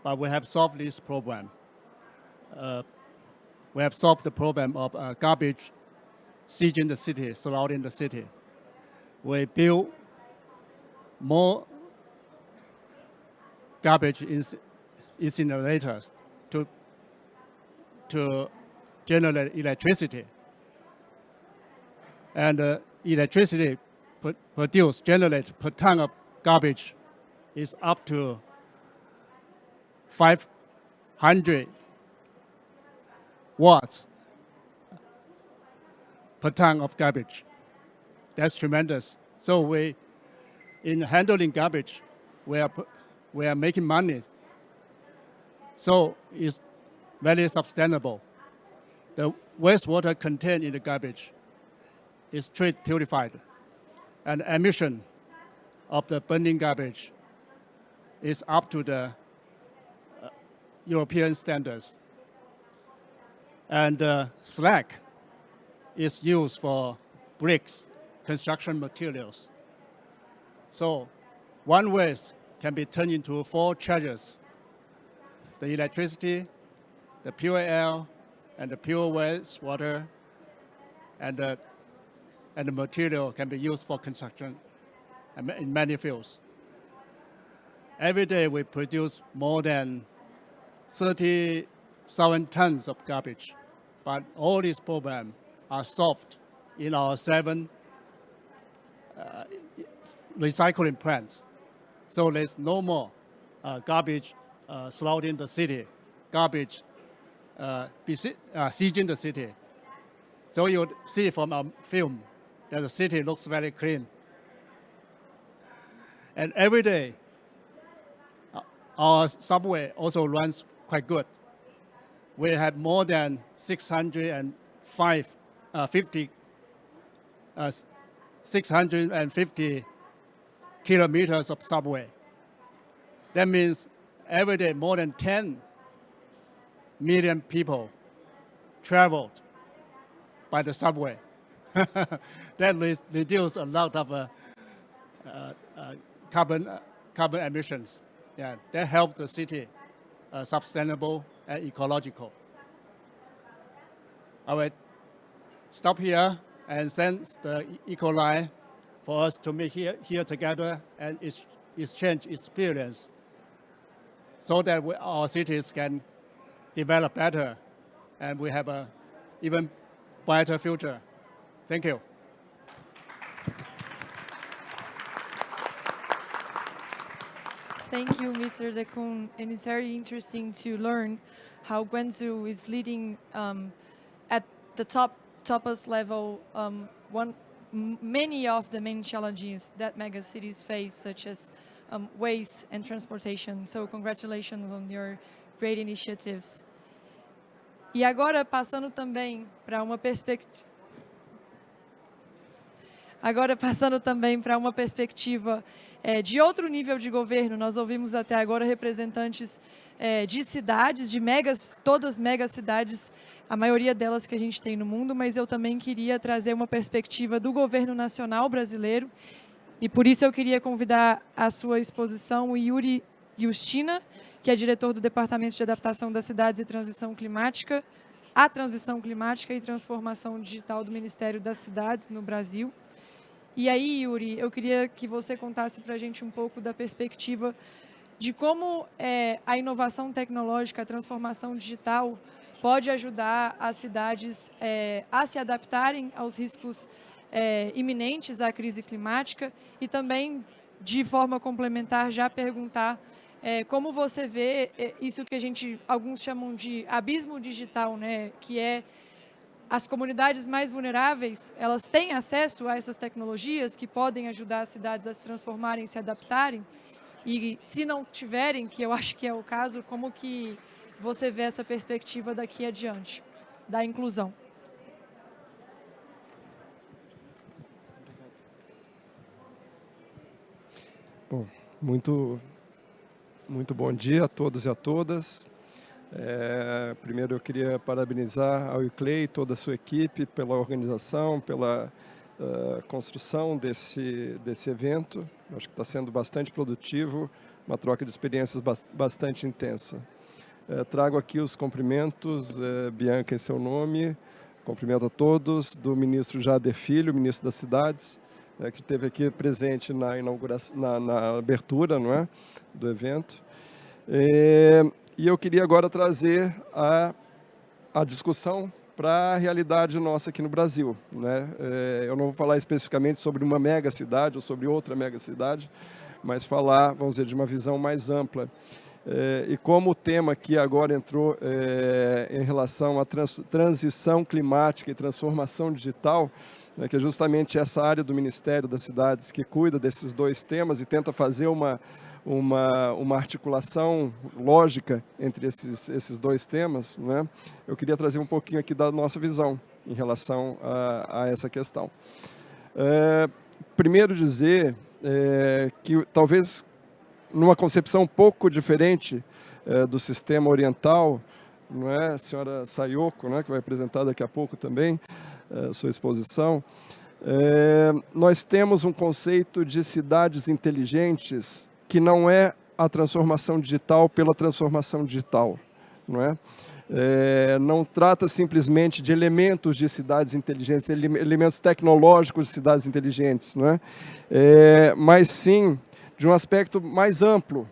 But we have solved this problem. We have solved the problem of garbage sieging the city, surrounding the city. We build more garbage incinerators to generate electricity. And electricity generated per ton of garbage is up to 500 watts per ton of garbage. That's tremendous. So in handling garbage, we are making money. So it's very sustainable. The wastewater contained in the garbage is treated purified, and emission of the burning garbage is up to the European standards. And slag is used for bricks, construction materials. So one waste can be turned into 4 treasures: the electricity, the pure air, and the pure wastewater, and the material can be used for construction in many fields. Every day we produce more than 30,000 tons of garbage, but all these problems are solved in our 7 recycling plants. So there's no more garbage surrounding the city, garbage sieging the city. So you see from our film that the city looks very clean. And every day, our subway also runs quite good. We have more than 650 kilometers of subway. That means every day more than 10 million people traveled by the subway. That reduces a lot of carbon emissions. Yeah, that helps the city sustainable and ecological. I will stop here and send the Ecoline for us to meet here together and exchange experience so that our cities can develop better and we have an even brighter future. Thank you. Thank you, Mr. De Koon. And it's very interesting to learn how Guangzhou is leading at the topest level many of the main challenges that mega cities face, such as waste and transportation. So congratulations on your great initiatives. E agora, passando também para uma perspectiva de outro nível de governo, nós ouvimos até agora representantes de cidades, todas mega cidades, a maioria delas que a gente tem no mundo, mas eu também queria trazer uma perspectiva do governo nacional brasileiro, e por isso eu queria convidar à sua exposição o Yuri Justina, que é diretor do Departamento de Adaptação das Cidades e Transição Climática e Transformação Digital do Ministério das Cidades no Brasil. E aí, Yuri, eu queria que você contasse para a gente um pouco da perspectiva de como a inovação tecnológica, a transformação digital pode ajudar as cidades a se adaptarem aos riscos iminentes à crise climática e também, de forma complementar, já perguntar como você vê isso que alguns chamam de abismo digital, né, que é as comunidades mais vulneráveis, elas têm acesso a essas tecnologias que podem ajudar as cidades a se transformarem e se adaptarem? E se não tiverem, que eu acho que é o caso, como que você vê essa perspectiva daqui adiante, da inclusão? Bom, muito bom dia a todos e a todas. Primeiro eu queria parabenizar ao ICLEI e toda a sua equipe pela organização, pela construção desse evento. Acho que está sendo bastante produtivo, uma troca de experiências bastante intensa. Trago aqui os cumprimentos, Bianca em seu nome, cumprimento a todos, do ministro Jader Filho, ministro das Cidades, que esteve aqui presente na inauguração, na abertura, não é, do evento. E eu queria agora trazer a discussão para a realidade nossa aqui no Brasil, né? Eu não vou falar especificamente sobre uma mega cidade ou sobre outra mega cidade, mas falar, vamos dizer, de uma visão mais ampla. E como o tema aqui agora entrou em relação à transição climática e transformação digital, né, que é justamente essa área do Ministério das Cidades que cuida desses dois temas e tenta fazer uma articulação lógica entre esses dois temas, né? Eu queria trazer um pouquinho aqui da nossa visão em relação a essa questão. Primeiro dizer que talvez numa concepção um pouco diferente do sistema oriental, não é? A senhora Sayoko, né, que vai apresentar daqui a pouco também sua exposição, nós temos um conceito de cidades inteligentes que não é a transformação digital pela transformação digital, não é? Não trata simplesmente de elementos de cidades inteligentes, elementos tecnológicos de cidades inteligentes, não é? Mas sim de um aspecto mais amplo.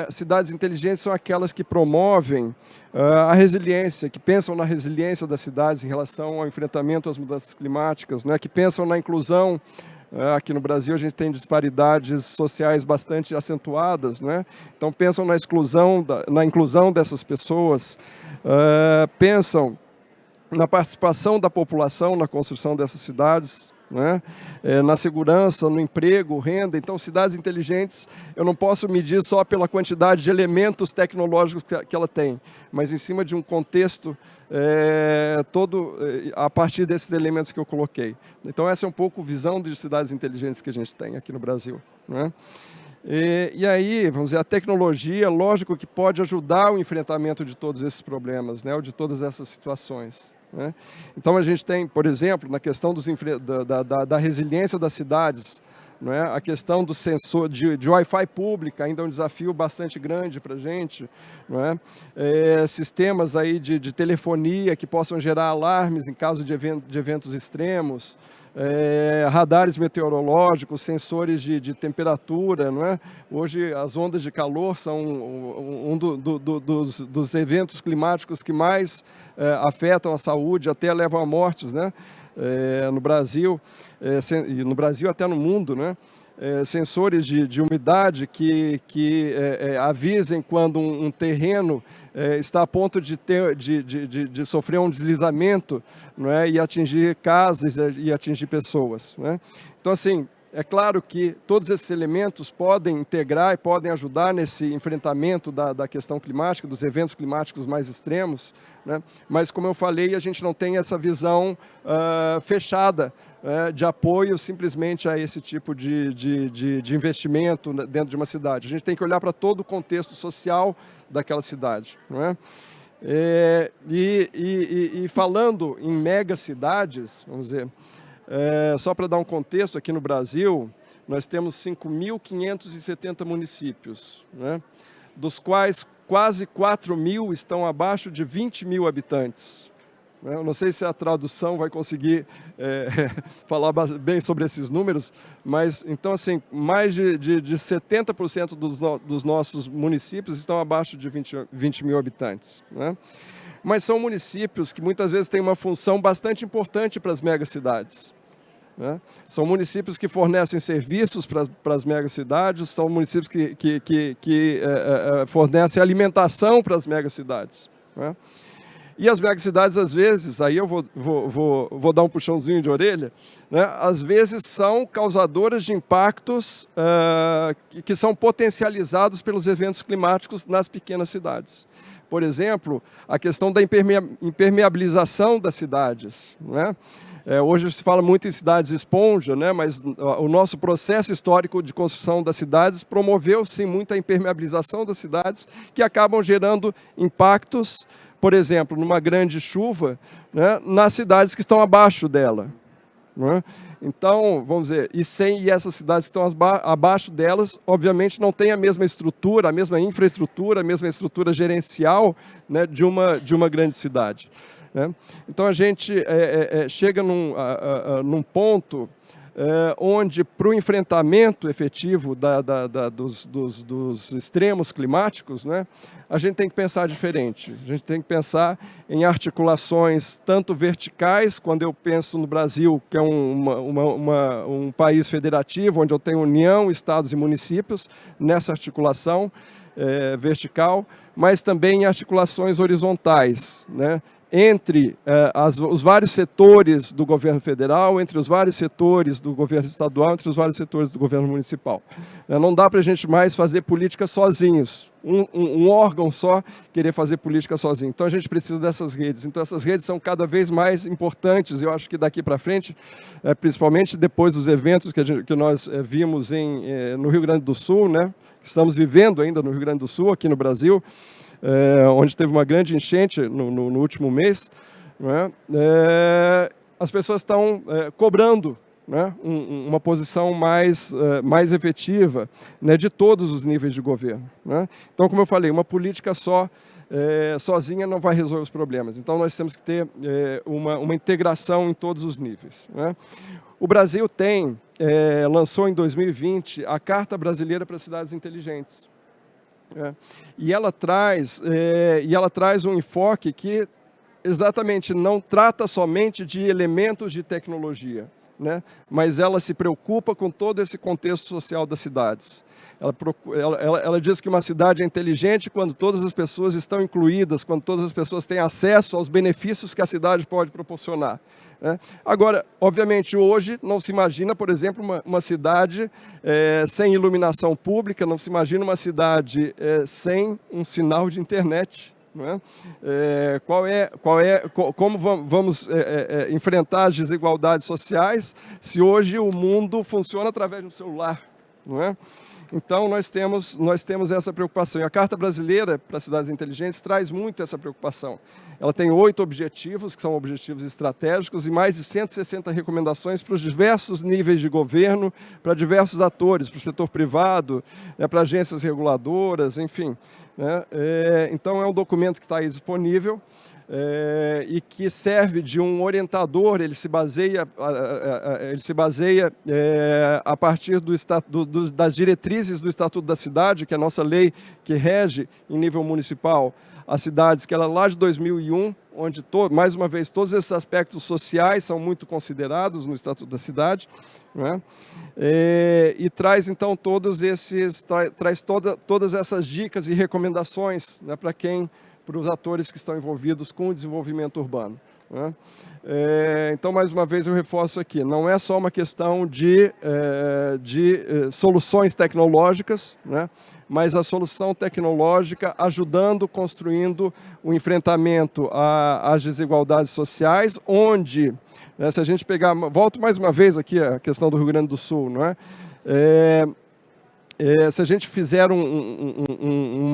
Cidades inteligentes são aquelas que promovem a resiliência, que pensam na resiliência das cidades em relação ao enfrentamento às mudanças climáticas, não é? Que pensam na inclusão. Aqui no Brasil a gente tem disparidades sociais bastante acentuadas, não é? Então pensam na inclusão dessas pessoas, pensam na participação da população na construção dessas cidades, não é? Na segurança, no emprego, renda. Então, cidades inteligentes eu não posso medir só pela quantidade de elementos tecnológicos que ela tem, mas em cima de um contexto todo a partir desses elementos que eu coloquei. Então, essa é um pouco a visão de cidades inteligentes que a gente tem aqui no Brasil, não é? E aí, vamos dizer, a tecnologia, lógico que pode ajudar o enfrentamento de todos esses problemas, né, ou de todas essas situações, né? Então a gente tem, por exemplo, na questão da resiliência das cidades, não é? A questão do sensor de Wi-Fi pública ainda é um desafio bastante grande para a gente, não é? Sistemas aí de telefonia que possam gerar alarmes em caso de eventos extremos, radares meteorológicos, sensores de temperatura, não é? Hoje as ondas de calor são dos eventos climáticos que mais afetam a saúde, até levam a mortes, né? No Brasil, e no Brasil até no mundo, né? Sensores de umidade que avisem quando um terreno está a ponto de sofrer um deslizamento, não é? E atingir casas e atingir pessoas, não é? Então, assim, é claro que todos esses elementos podem integrar e podem ajudar nesse enfrentamento da questão climática, dos eventos climáticos mais extremos, né? Mas, como eu falei, a gente não tem essa visão fechada de apoio simplesmente a esse tipo de investimento dentro de uma cidade. A gente tem que olhar para todo o contexto social daquela cidade, não é? E falando em megacidades, vamos dizer, só para dar um contexto, aqui no Brasil, nós temos 5.570 municípios, né? Dos quais quase 4.000 estão abaixo de 20 mil habitantes. Eu não sei se a tradução vai conseguir falar bem sobre esses números, mas, então, assim, mais de 70% dos nossos municípios estão abaixo de 20 mil habitantes, né? Mas são municípios que muitas vezes têm uma função bastante importante para as megacidades, né? São municípios que fornecem serviços para as megacidades, são municípios que fornecem alimentação para as megacidades, né? E as megacidades, às vezes, aí eu vou dar um puxãozinho de orelha, né? Às vezes são causadoras de impactos que são potencializados pelos eventos climáticos nas pequenas cidades. Por exemplo, a questão da impermeabilização das cidades, né? Hoje se fala muito em cidades esponja, né? Mas o nosso processo histórico de construção das cidades promoveu, sim, muito a impermeabilização das cidades, que acabam gerando impactos, por exemplo, numa grande chuva, né? Nas cidades que estão abaixo dela, né? Então, vamos dizer, e essas cidades que estão abaixo delas, obviamente, não têm a mesma estrutura, a mesma infraestrutura, a mesma estrutura gerencial, né, de uma grande cidade, né? Então, a gente chega num ponto onde, para o enfrentamento efetivo dos extremos climáticos, né, a gente tem que pensar diferente. A gente tem que pensar em articulações tanto verticais, quando eu penso no Brasil, que é um país federativo, onde eu tenho União, Estados e municípios, nessa articulação vertical, mas também em articulações horizontais, né, entre os vários setores do governo federal, entre os vários setores do governo estadual, entre os vários setores do governo municipal. Não dá para a gente mais fazer política sozinhos, um órgão só querer fazer política sozinho. Então a gente precisa dessas redes. Então essas redes são cada vez mais importantes. Eu acho que daqui para frente, principalmente depois dos eventos que nós vimos no Rio Grande do Sul, né? Estamos vivendo ainda no Rio Grande do Sul, aqui no Brasil, onde teve uma grande enchente no último mês, né? As pessoas estão cobrando, né, uma posição mais efetiva, né, de todos os níveis de governo, né? Então, como eu falei, uma política sozinha não vai resolver os problemas. Então, nós temos que ter uma integração em todos os níveis, né? O Brasil lançou em 2020 a Carta Brasileira para Cidades Inteligentes. E ela traz um enfoque que exatamente não trata somente de elementos de tecnologia, né? Mas ela se preocupa com todo esse contexto social das cidades. Ela diz que uma cidade é inteligente quando todas as pessoas estão incluídas, quando todas as pessoas têm acesso aos benefícios que a cidade pode proporcionar, né? Agora, obviamente, hoje não se imagina, por exemplo, uma cidade sem iluminação pública, não se imagina uma cidade sem um sinal de internet, não é? Como vamos enfrentar as desigualdades sociais se hoje o mundo funciona através de um celular, não é? Então, nós temos essa preocupação. E a Carta Brasileira para Cidades Inteligentes traz muito essa preocupação. Ela tem 8 objetivos, que são objetivos estratégicos, e mais de 160 recomendações para os diversos níveis de governo, para diversos atores, para o setor privado, né, para agências reguladoras, enfim, né? Então, é um documento que está aí disponível. E que serve de um orientador. Ele se baseia a partir das diretrizes do Estatuto da Cidade, que é a nossa lei que rege em nível municipal as cidades, que ela é lá de 2001, onde, mais uma vez, todos esses aspectos sociais são muito considerados no Estatuto da Cidade, né? E traz, então, todas essas dicas e recomendações, né, para os atores que estão envolvidos com o desenvolvimento urbano, né? Então, mais uma vez, eu reforço aqui, não é só uma questão de soluções tecnológicas, né, mas a solução tecnológica ajudando, construindo o enfrentamento às desigualdades sociais, onde, né, se a gente pegar, volto mais uma vez aqui a questão do Rio Grande do Sul, não é? Se a gente fizer um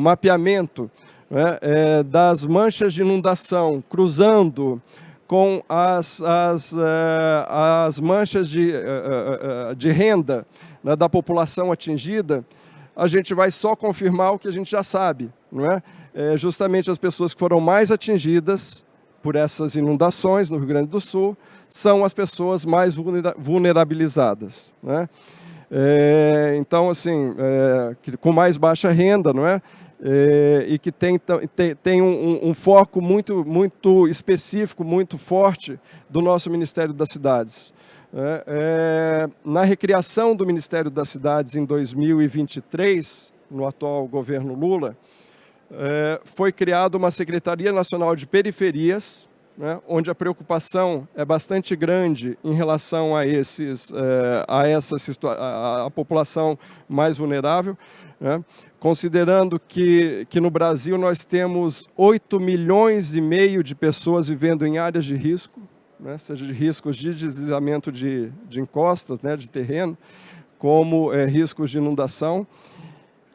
mapeamento, né, das manchas de inundação, cruzando com as manchas de renda, né, da população atingida, a gente vai só confirmar o que a gente já sabe, não é? Justamente as pessoas que foram mais atingidas por essas inundações no Rio Grande do Sul são as pessoas mais vulnerabilizadas, né? Então, assim, com mais baixa renda, não é? E que tem um foco muito específico, muito forte do nosso Ministério das Cidades. Na recriação do Ministério das Cidades em 2023, no atual governo Lula, foi criada uma Secretaria Nacional de Periferias, né, onde a preocupação é bastante grande em relação a a população mais vulnerável, né, considerando que no Brasil nós temos 8,5 milhões de pessoas vivendo em áreas de risco, né, seja de riscos de deslizamento de encostas, né, de terreno, como riscos de inundação.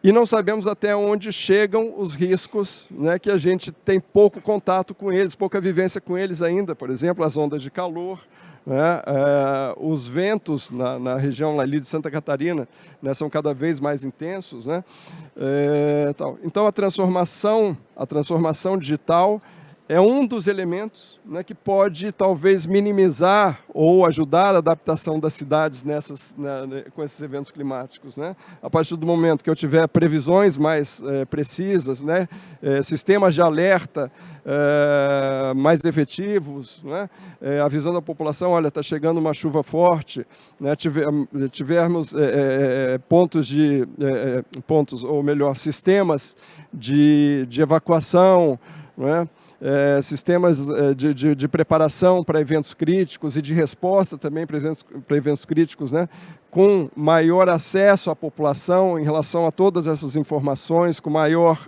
E não sabemos até onde chegam os riscos, né, que a gente tem pouco contato com eles, pouca vivência com eles ainda. Por exemplo, as ondas de calor, né, os ventos na região ali de Santa Catarina, né, são cada vez mais intensos, né, tal. Então, a transformação digital é um dos elementos, né, que pode talvez minimizar ou ajudar a adaptação das cidades com esses eventos climáticos, né? A partir do momento que eu tiver previsões mais precisas, né, sistemas de alerta mais efetivos, né, avisando a população, olha, está chegando uma chuva forte, né, tivermos sistemas de evacuação, né, sistemas de preparação para eventos críticos e de resposta também para eventos críticos, né, com maior acesso à população em relação a todas essas informações, com maior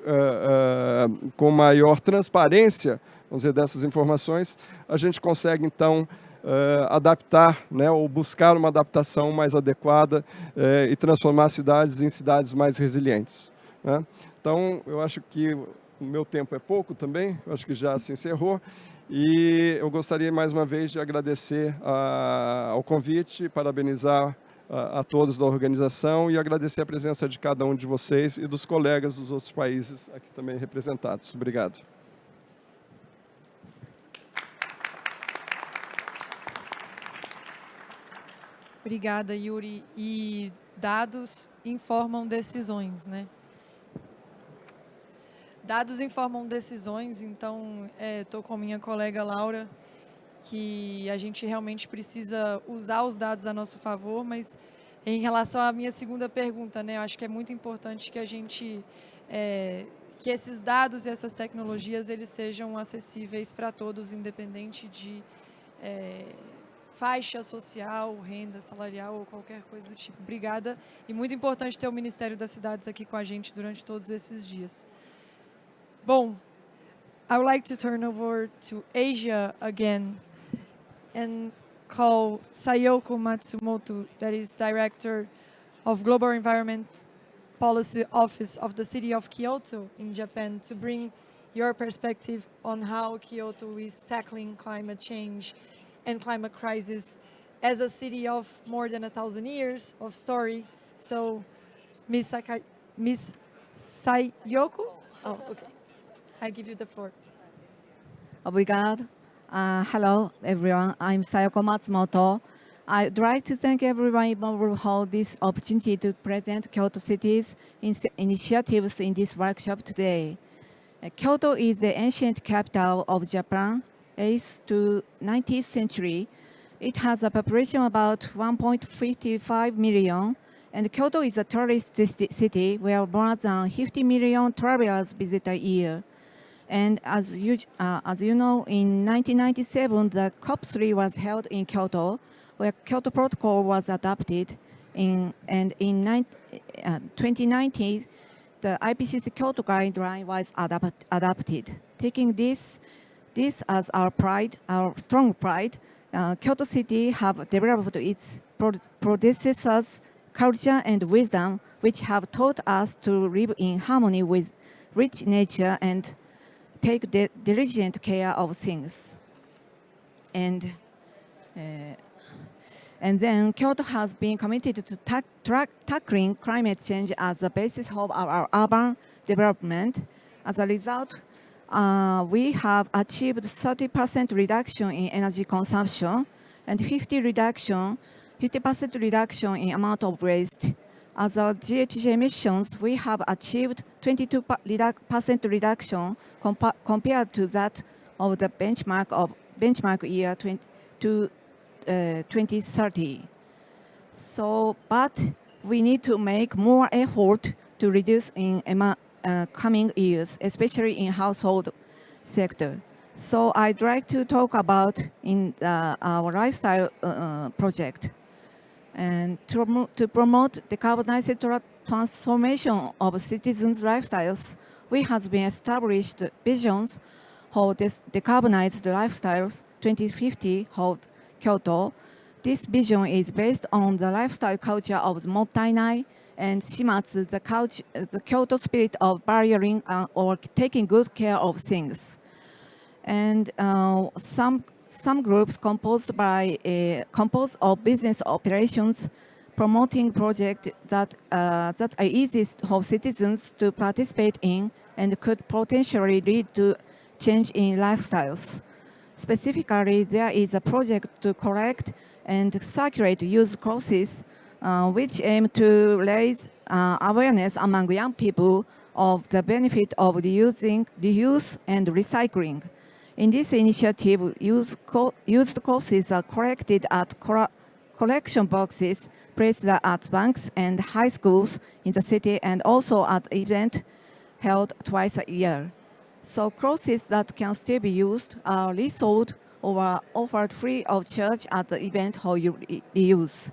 transparência, vamos dizer, dessas informações, a gente consegue, então, adaptar, né, ou buscar uma adaptação mais adequada e transformar cidades em cidades mais resilientes, né? Então, eu acho que o meu tempo é pouco também, eu acho que já se encerrou, e eu gostaria mais uma vez de agradecer ao convite, parabenizar a todos da organização e agradecer a presença de cada um de vocês e dos colegas dos outros países aqui também representados. Obrigado. Obrigada, Yuri. E dados informam decisões, né? Dados informam decisões, então estou com minha colega Laura, que a gente realmente precisa usar os dados a nosso favor, mas em relação à minha segunda pergunta, né, eu acho que é muito importante que a gente, que esses dados e essas tecnologias, eles sejam acessíveis para todos, independente de faixa social, renda salarial ou qualquer coisa do tipo. Obrigada, e muito importante ter o Ministério das Cidades aqui com a gente durante todos esses dias. Bom, I would like to turn over to Asia again and call Sayoko Matsumoto, that is Director of Global Environment Policy Office of the City of Kyoto in Japan, to bring your perspective on how Kyoto is tackling climate change and climate crisis as a city of more than 1,000 years of story. So, Ms. Sayoko? Oh, okay. I give you the floor. Obrigado. Hello, everyone. I'm Sayoko Matsumoto. I'd like to thank everyone involved for this opportunity to present Kyoto City's initiatives in this workshop today. Kyoto is the ancient capital of Japan, 8th to 19th century. It has a population of about 1.55 million, and Kyoto is a tourist city where more than 50 million travelers visit a year. And as you know, in 1997, the COP3 was held in Kyoto, where Kyoto Protocol was adopted. And in 2019, the IPCC Kyoto guideline was adopted. Taking this as our pride, our strong pride, Kyoto City have developed its predecessors' culture and wisdom, which have taught us to live in harmony with rich nature and take diligent care of things. And then Kyoto has been committed to tackling climate change as the basis of our urban development. As a result, we have achieved 30% reduction in energy consumption and 50% reduction in amount of waste. As our GHG emissions, we have achieved 22% reduction compared to that of the benchmark year 2030. So, but we need to make more effort to reduce in coming years, especially in household sector. So I'd like to talk about in our lifestyle project. And to promote decarbonized transformation of citizens' lifestyles, we have been established visions for this decarbonized lifestyles 2050 of Kyoto. This vision is based on the lifestyle culture of the Mottainai and Shimatsu, the Kyoto spirit of valuing or taking good care of things. And some groups composed of business operations promoting projects that are easiest for citizens to participate in and could potentially lead to change in lifestyles. Specifically, there is a project to collect and circulate used clothes, which aim to raise awareness among young people of the benefit of reuse and recycling. In this initiative, used clothes are collected at collection boxes placed at banks and high schools in the city and also at events held twice a year. So clothes that can still be used are resold or offered free of charge at the event for reuse.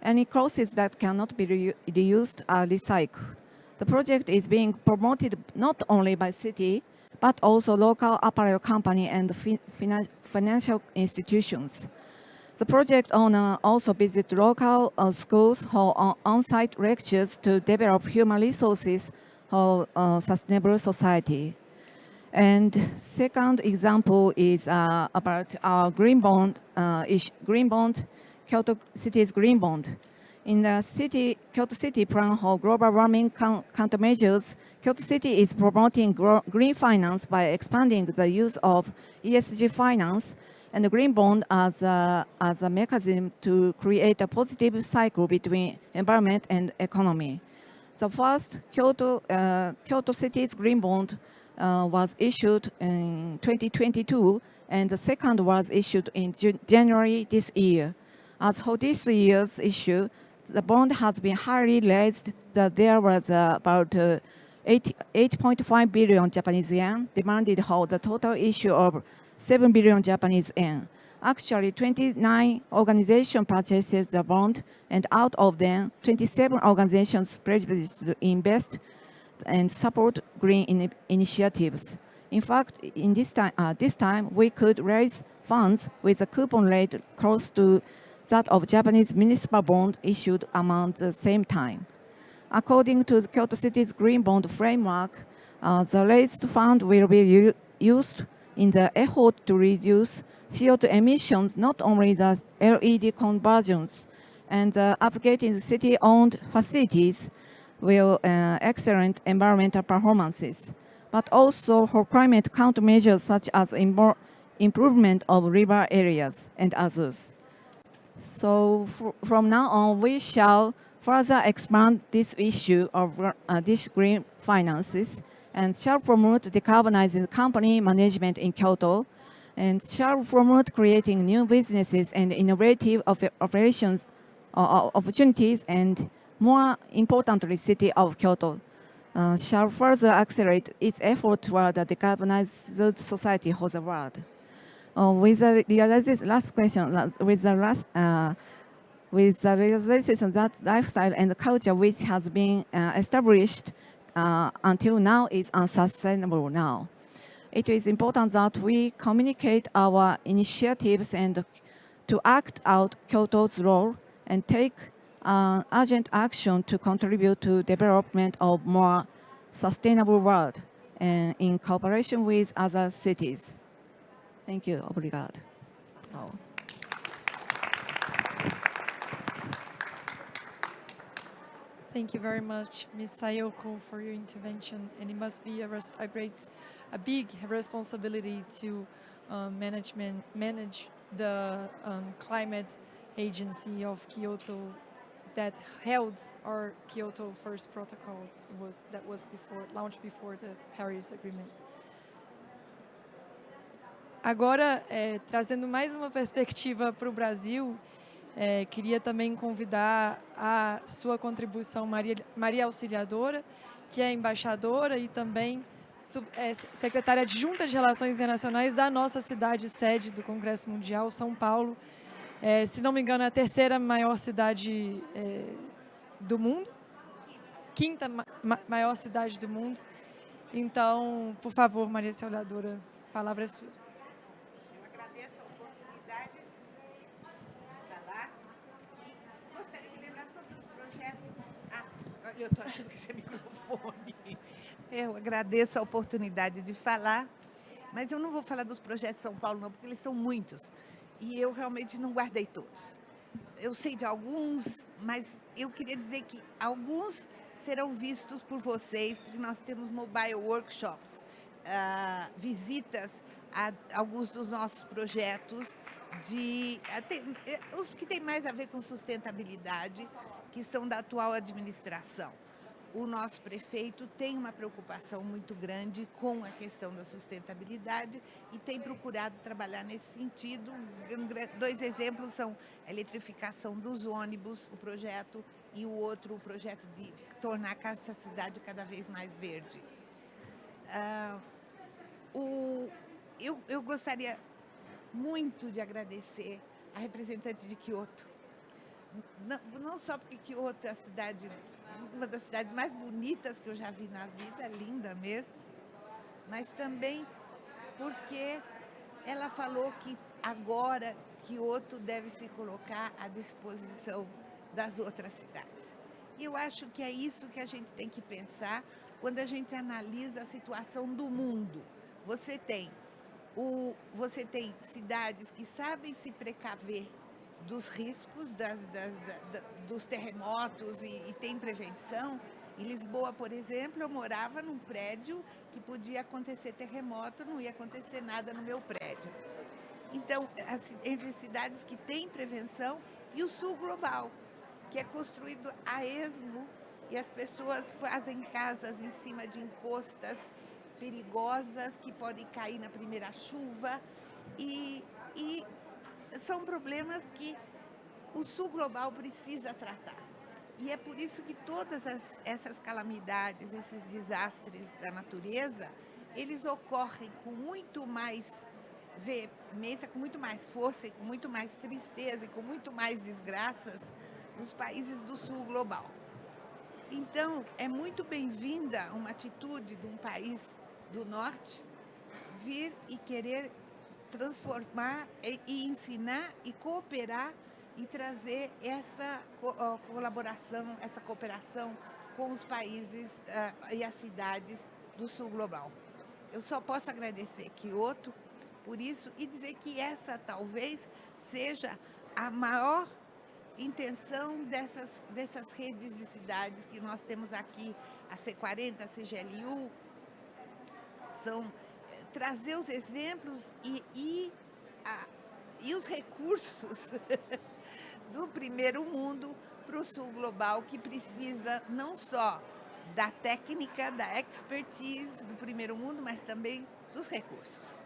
Any clothes that cannot be reused are recycled. The project is being promoted not only by city, but also local apparel company and financial institutions. The project owner also visits local schools for on-site lectures to develop human resources for sustainable society. And second example is about our green bond, Kyoto City's green bond. In the Kyoto City plan for global warming countermeasures, Kyoto City is promoting green finance by expanding the use of ESG finance and the green bond as a mechanism to create a positive cycle between environment and economy. The first Kyoto City's green bond was issued in 2022, and the second was issued in January this year. As for this year's issue, the bond has been highly raised. That there was about 8.5 billion Japanese yen demanded for the total issue of 7 billion Japanese yen. Actually, 29 organizations purchased the bond, and out of them, 27 organizations pledged to invest and support green initiatives. In fact, in this time, we could raise funds with a coupon rate close to that of Japanese municipal bond issued around the same time. According to the Kyoto City's green bond framework, the raised fund will be used in the effort to reduce CO2 emissions, not only the LED conversions and upgrading city-owned facilities will excellent environmental performances, but also for climate countermeasures such as improvement of river areas and others. So from now on, we shall further expand this issue of this green finances and shall promote decarbonizing company management in Kyoto and shall promote creating new businesses and innovative operations opportunities, and more importantly, city of Kyoto shall further accelerate its effort toward a decarbonized society for the world. With the realization that lifestyle and culture which has been established until now is unsustainable now. It is important that we communicate our initiatives and to act out Kyoto's role and take urgent action to contribute to development of more sustainable world and in cooperation with other cities. Thank you. Obrigado. Thank you very much, Ms. Sayoko, for your intervention. And it must be a big responsibility to manage the climate agency of Kyoto that held our Kyoto First Protocol that was launched before the Paris Agreement. Agora, trazendo mais uma perspectiva para o Brasil, queria também convidar a sua contribuição, Maria Auxiliadora, que é embaixadora e também secretária adjunta de Relações Internacionais da nossa cidade sede do Congresso Mundial, São Paulo. Se não me engano, é a terceira maior cidade do mundo, quinta maior cidade do mundo. Então, por favor, Maria Auxiliadora, a palavra é sua. Eu agradeço a oportunidade de falar e gostaria de lembrar sobre os projetos. Eu estou achando que esse é microfone. Eu agradeço a oportunidade de falar, mas eu não vou falar dos projetos de São Paulo, não, porque eles são muitos. E eu realmente não guardei todos. Eu sei de alguns, mas eu queria dizer que alguns serão vistos por vocês, porque nós temos mobile workshops, visitas a alguns dos nossos projetos, os que têm mais a ver com sustentabilidade, que são da atual administração. O nosso prefeito tem uma preocupação muito grande com a questão da sustentabilidade e tem procurado trabalhar nesse sentido. 2 exemplos são a eletrificação dos ônibus, o projeto, e o outro, o projeto de tornar essa cidade cada vez mais verde. Eu gostaria muito de agradecer a representante de Kyoto. Não só porque Kyoto é uma das cidades mais bonitas que eu já vi na vida, linda mesmo, mas também porque ela falou que agora Kyoto deve se colocar à disposição das outras cidades. E eu acho que é isso que a gente tem que pensar quando a gente analisa a situação do mundo. Você tem cidades que sabem se precaver dos riscos dos terremotos e tem prevenção. Em Lisboa, por exemplo, eu morava num prédio que podia acontecer terremoto, não ia acontecer nada no meu prédio. Então, entre cidades que têm prevenção e o sul global, que é construído a esmo e as pessoas fazem casas em cima de encostas perigosas que podem cair na primeira chuva e são problemas que o sul global precisa tratar. E é por isso que todas essas calamidades, esses desastres da natureza, eles ocorrem com muito mais veemência, com muito mais força, e com muito mais tristeza e com muito mais desgraças nos países do sul global. Então, é muito bem-vinda uma atitude de um país do norte vir e querer transformar e ensinar e cooperar e trazer essa colaboração, essa cooperação com os países e as cidades do sul global. Eu só posso agradecer Kyoto por isso e dizer que essa talvez seja a maior intenção dessas redes de cidades que nós temos aqui, a C40, a CGLU, são trazer os exemplos e os recursos do primeiro mundo para o sul global, que precisa não só da técnica, da expertise do primeiro mundo, mas também dos recursos,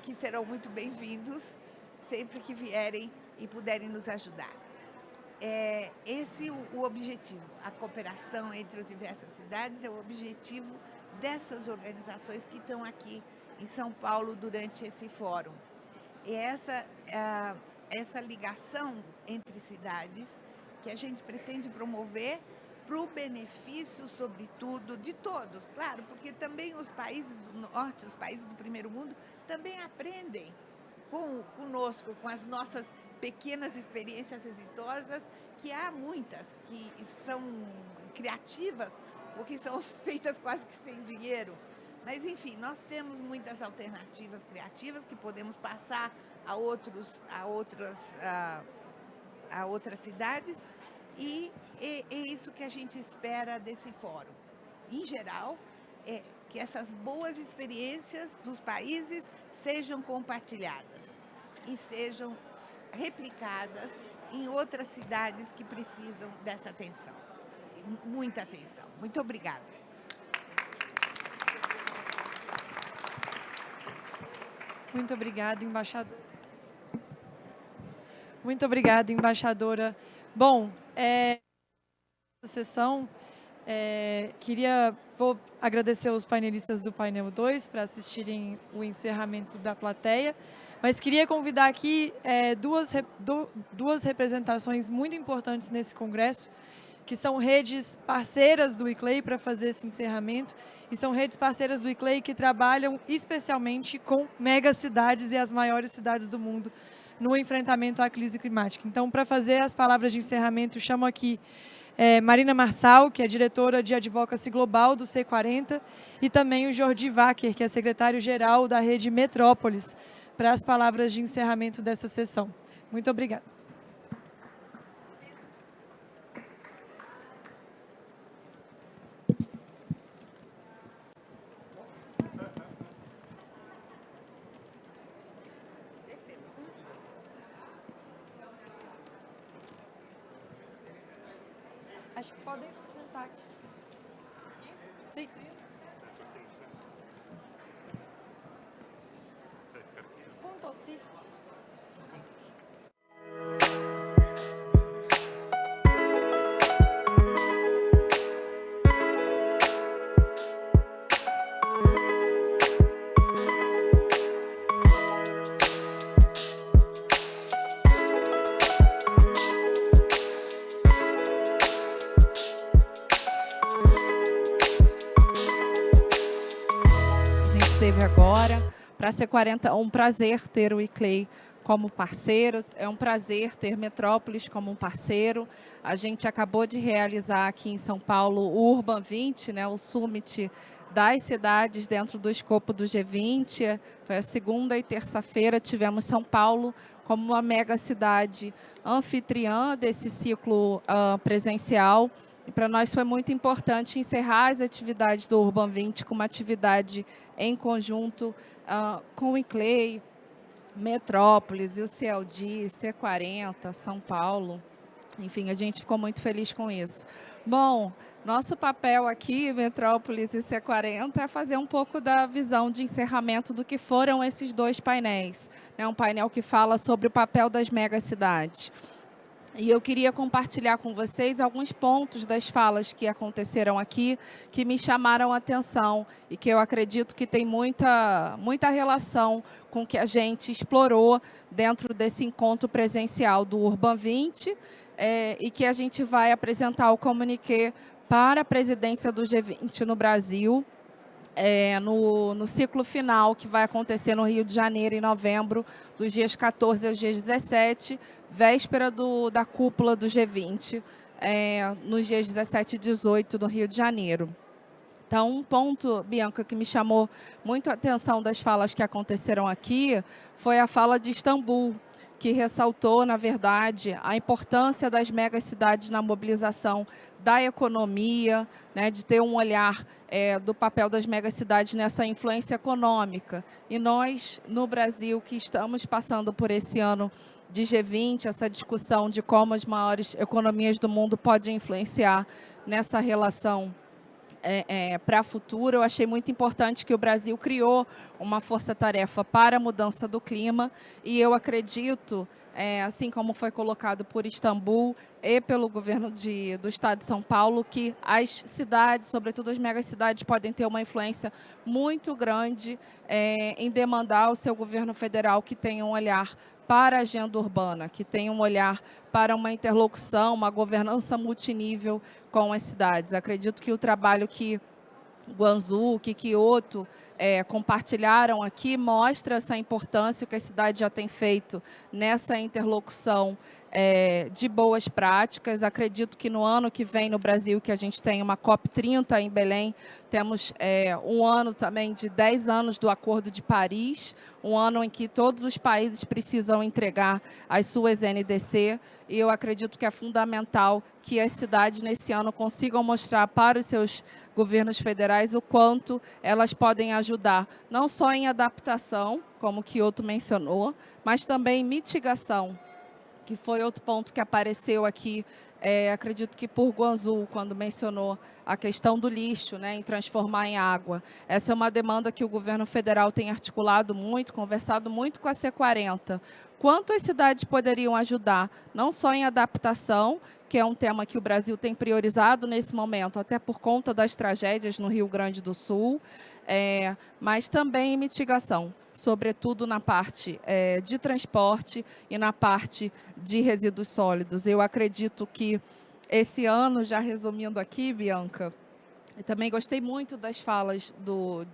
que serão muito bem-vindos sempre que vierem e puderem nos ajudar. Esse é o objetivo. A cooperação entre as diversas cidades é o objetivo dessas organizações que estão aqui em São Paulo durante esse fórum. E essa ligação entre cidades que a gente pretende promover para o benefício, sobretudo, de todos, claro, porque também os países do norte, os países do primeiro mundo, também aprendem conosco, com as nossas pequenas experiências exitosas, que há muitas, que são criativas, porque são feitas quase que sem dinheiro. Mas, enfim, nós temos muitas alternativas criativas que podemos passar a outras cidades e é isso que a gente espera desse fórum. Em geral, é que essas boas experiências dos países sejam compartilhadas e sejam replicadas em outras cidades que precisam dessa atenção. Muita atenção. Muito obrigada. Muito obrigada, embaixadora. Muito obrigada, embaixadora. Bom, essa sessão Vou agradecer aos painelistas do painel 2 para assistirem o encerramento da plateia, mas queria convidar aqui duas representações muito importantes nesse congresso, que são redes parceiras do ICLEI para fazer esse encerramento, e são redes parceiras do ICLEI que trabalham especialmente com megacidades e as maiores cidades do mundo no enfrentamento à crise climática. Então, para fazer as palavras de encerramento, chamo aqui Marina Marçal, que é diretora de Advocacy Global do C40, e também o Jordi Wacker, que é secretário-geral da rede Metrópolis, para as palavras de encerramento dessa sessão. Muito obrigada. Acho que podem se sentar aqui. Sim. Junto, sim. Esteve agora. Para a C40 é um prazer ter o ICLEI como parceiro, é um prazer ter Metrópolis como um parceiro. A gente acabou de realizar aqui em São Paulo o Urban 20, né, o Summit das cidades dentro do escopo do G20. Foi a segunda e terça-feira, tivemos São Paulo como uma mega cidade anfitriã desse ciclo presencial. E para nós foi muito importante encerrar as atividades do Urban 20 com uma atividade em conjunto com o ICLEI, Metrópolis, o CLD, C40, São Paulo. Enfim, a gente ficou muito feliz com isso. Bom, nosso papel aqui, Metrópolis e C40, é fazer um pouco da visão de encerramento do que foram esses dois painéis. Um painel que fala sobre o papel das megacidades. E eu queria compartilhar com vocês alguns pontos das falas que aconteceram aqui, que me chamaram a atenção e que eu acredito que tem muita relação com o que a gente explorou dentro desse encontro presencial do Urban 20 e que a gente vai apresentar o comuniquê para a presidência do G20 no Brasil, no ciclo final que vai acontecer no Rio de Janeiro em novembro, dos dias 14 aos dias 17, véspera da cúpula do G20, nos dias 17 e 18 no Rio de Janeiro. Então, um ponto, Bianca, que me chamou muito a atenção das falas que aconteceram aqui foi a fala de Istambul, que ressaltou, na verdade, a importância das megacidades na mobilização da economia, né, de ter um olhar do papel das megacidades nessa influência econômica. E nós, no Brasil, que estamos passando por esse ano de G20, essa discussão de como as maiores economias do mundo podem influenciar nessa relação para a futuro, eu achei muito importante que o Brasil criou uma força-tarefa para a mudança do clima e eu acredito, assim como foi colocado por Istambul e pelo governo do estado de São Paulo, que as cidades, sobretudo as megacidades, podem ter uma influência muito grande em demandar ao seu governo federal que tenha um olhar para a agenda urbana, que tenha um olhar para uma interlocução, uma governança multinível com as cidades. Acredito que o trabalho que Guangzhou, que Kyoto compartilharam aqui mostra essa importância que a cidade já tem feito nessa interlocução de boas práticas. Acredito que no ano que vem no Brasil, que a gente tem uma COP30 em Belém, temos um ano também de 10 anos do Acordo de Paris, um ano em que todos os países precisam entregar as suas NDC, e eu acredito que é fundamental que as cidades nesse ano consigam mostrar para os seus governos federais o quanto elas podem ajudar, não só em adaptação, como Kyoto mencionou, mas também em mitigação, que foi outro ponto que apareceu aqui, acredito que por Guangzhou, quando mencionou a questão do lixo, né, em transformar em água. Essa é uma demanda que o governo federal tem articulado muito, conversado muito com a C40, quanto as cidades poderiam ajudar, não só em adaptação, que é um tema que o Brasil tem priorizado nesse momento, até por conta das tragédias no Rio Grande do Sul, mas também em mitigação, sobretudo na parte de transporte e na parte de resíduos sólidos. Eu acredito que esse ano, já resumindo aqui, Bianca, eu também gostei muito das falas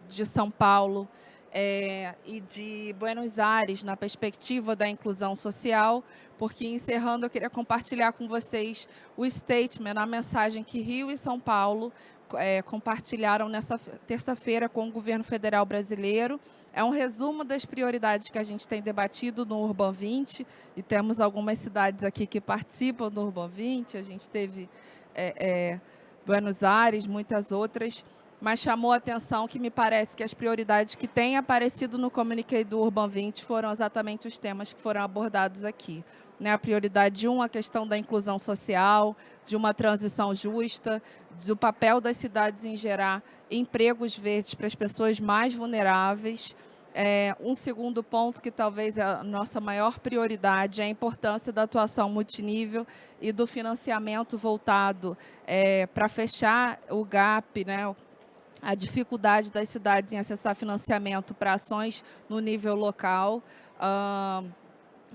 de São Paulo e de Buenos Aires na perspectiva da inclusão social, porque, encerrando, eu queria compartilhar com vocês o statement, a mensagem que Rio e São Paulo compartilharam nessa terça-feira com o governo federal brasileiro. É um resumo das prioridades que a gente tem debatido no Urban 20, e temos algumas cidades aqui que participam do Urban 20, a gente teve Buenos Aires, muitas outras, mas chamou a atenção que me parece que as prioridades que têm aparecido no comuniqué do Urban 20 foram exatamente os temas que foram abordados aqui. A prioridade 1, a questão da inclusão social, de uma transição justa, do papel das cidades em gerar empregos verdes para as pessoas mais vulneráveis. Um segundo ponto, que talvez é a nossa maior prioridade, é a importância da atuação multinível e do financiamento voltado para fechar o gap, a dificuldade das cidades em acessar financiamento para ações no nível local.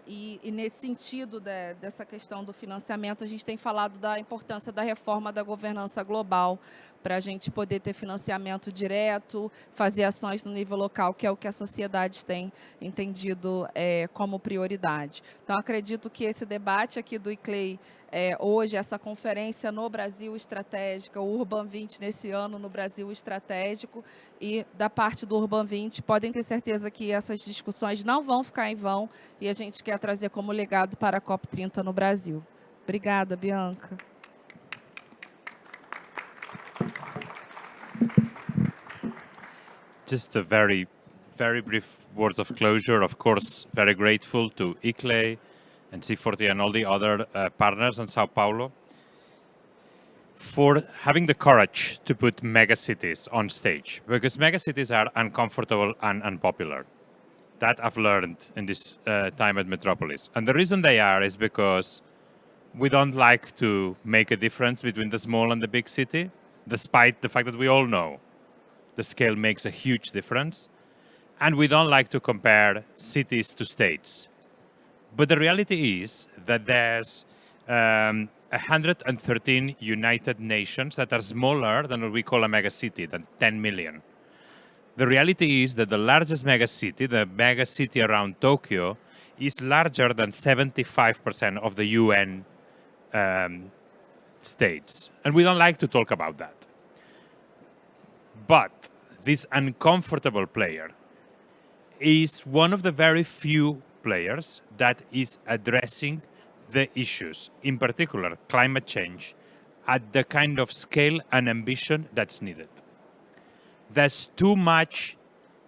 E nesse sentido dessa questão do financiamento, a gente tem falado da importância da reforma da governança global, para a gente poder ter financiamento direto, fazer ações no nível local, que é o que a sociedade tem entendido como prioridade. Então, acredito que esse debate aqui do ICLEI, hoje, essa conferência no Brasil Estratégica, o Urban 20 nesse ano no Brasil Estratégico, e da parte do Urban 20, podem ter certeza que essas discussões não vão ficar em vão, e a gente quer trazer como legado para a COP30 no Brasil. Obrigada, Bianca. Just a very brief word of closure. Of course, very grateful to ICLEI and C40 and all the other partners in Sao Paulo for having the courage to put megacities on stage, because megacities are uncomfortable and unpopular. That I've learned in this time at Metropolis. And the reason they are is because we don't like to make a difference between the small and the big city, despite the fact that we all know the scale makes a huge difference. And we don't like to compare cities to states. But the reality is that there's 113 United Nations that are smaller than what we call a megacity, than 10 million. The reality is that the largest megacity, the megacity around Tokyo, is larger than 75% of the UN states. And we don't like to talk about that. But this uncomfortable player is one of the very few players that is addressing the issues, in particular climate change, at the kind of scale and ambition that's needed. There's too much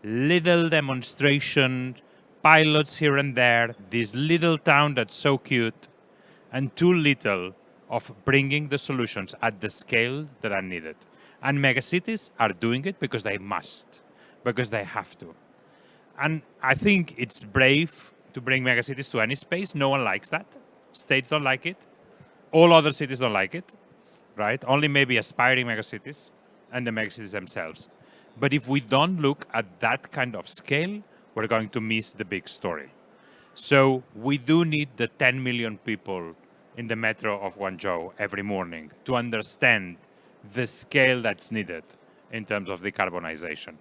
little demonstration, pilots here and there, this little town that's so cute, and too little of bringing the solutions at the scale that are needed. And megacities are doing it because they must, because they have to. And I think it's brave to bring megacities to any space. No one likes that. States don't like it. All other cities don't like it, right? Only maybe aspiring megacities and the megacities themselves. But if we don't look at that kind of scale, we're going to miss the big story. So we do need the 10 million people in the metro of Guangzhou every morning to understand the scale that's needed in terms of decarbonization.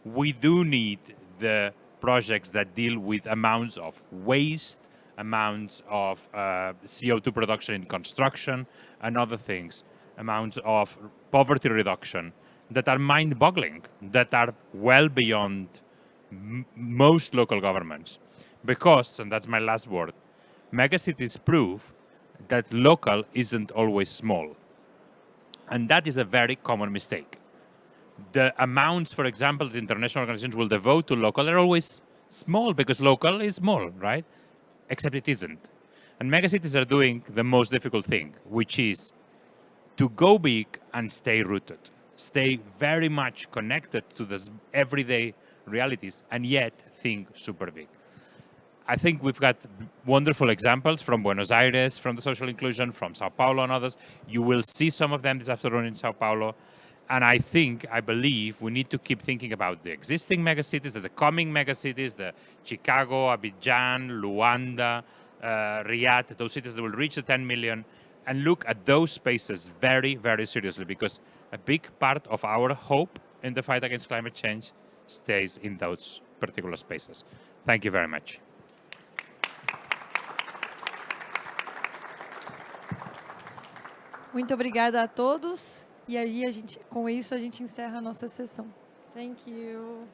We do need the projects that deal with amounts of waste, amounts of CO2 production in construction, and other things, amounts of poverty reduction that are mind-boggling, that are well beyond most local governments. Because, and that's my last word, megacities prove that local isn't always small. And that is a very common mistake. The amounts, for example, that international organizations will devote to local are always small because local is small, right? Except it isn't. And megacities are doing the most difficult thing, which is to go big and stay rooted, stay very much connected to the everyday realities, and yet think super big. I think we've got wonderful examples from Buenos Aires, from the social inclusion, from Sao Paulo and others. You will see some of them this afternoon in Sao Paulo. And I believe we need to keep thinking about the existing megacities, the coming megacities, the Chicago, Abidjan, Luanda, Riyadh, those cities that will reach the 10 million, and look at those spaces very, very seriously, because a big part of our hope in the fight against climate change stays in those particular spaces. Thank you very much. Muito obrigada a todos. E aí, com isso, a gente encerra a nossa sessão. Thank you.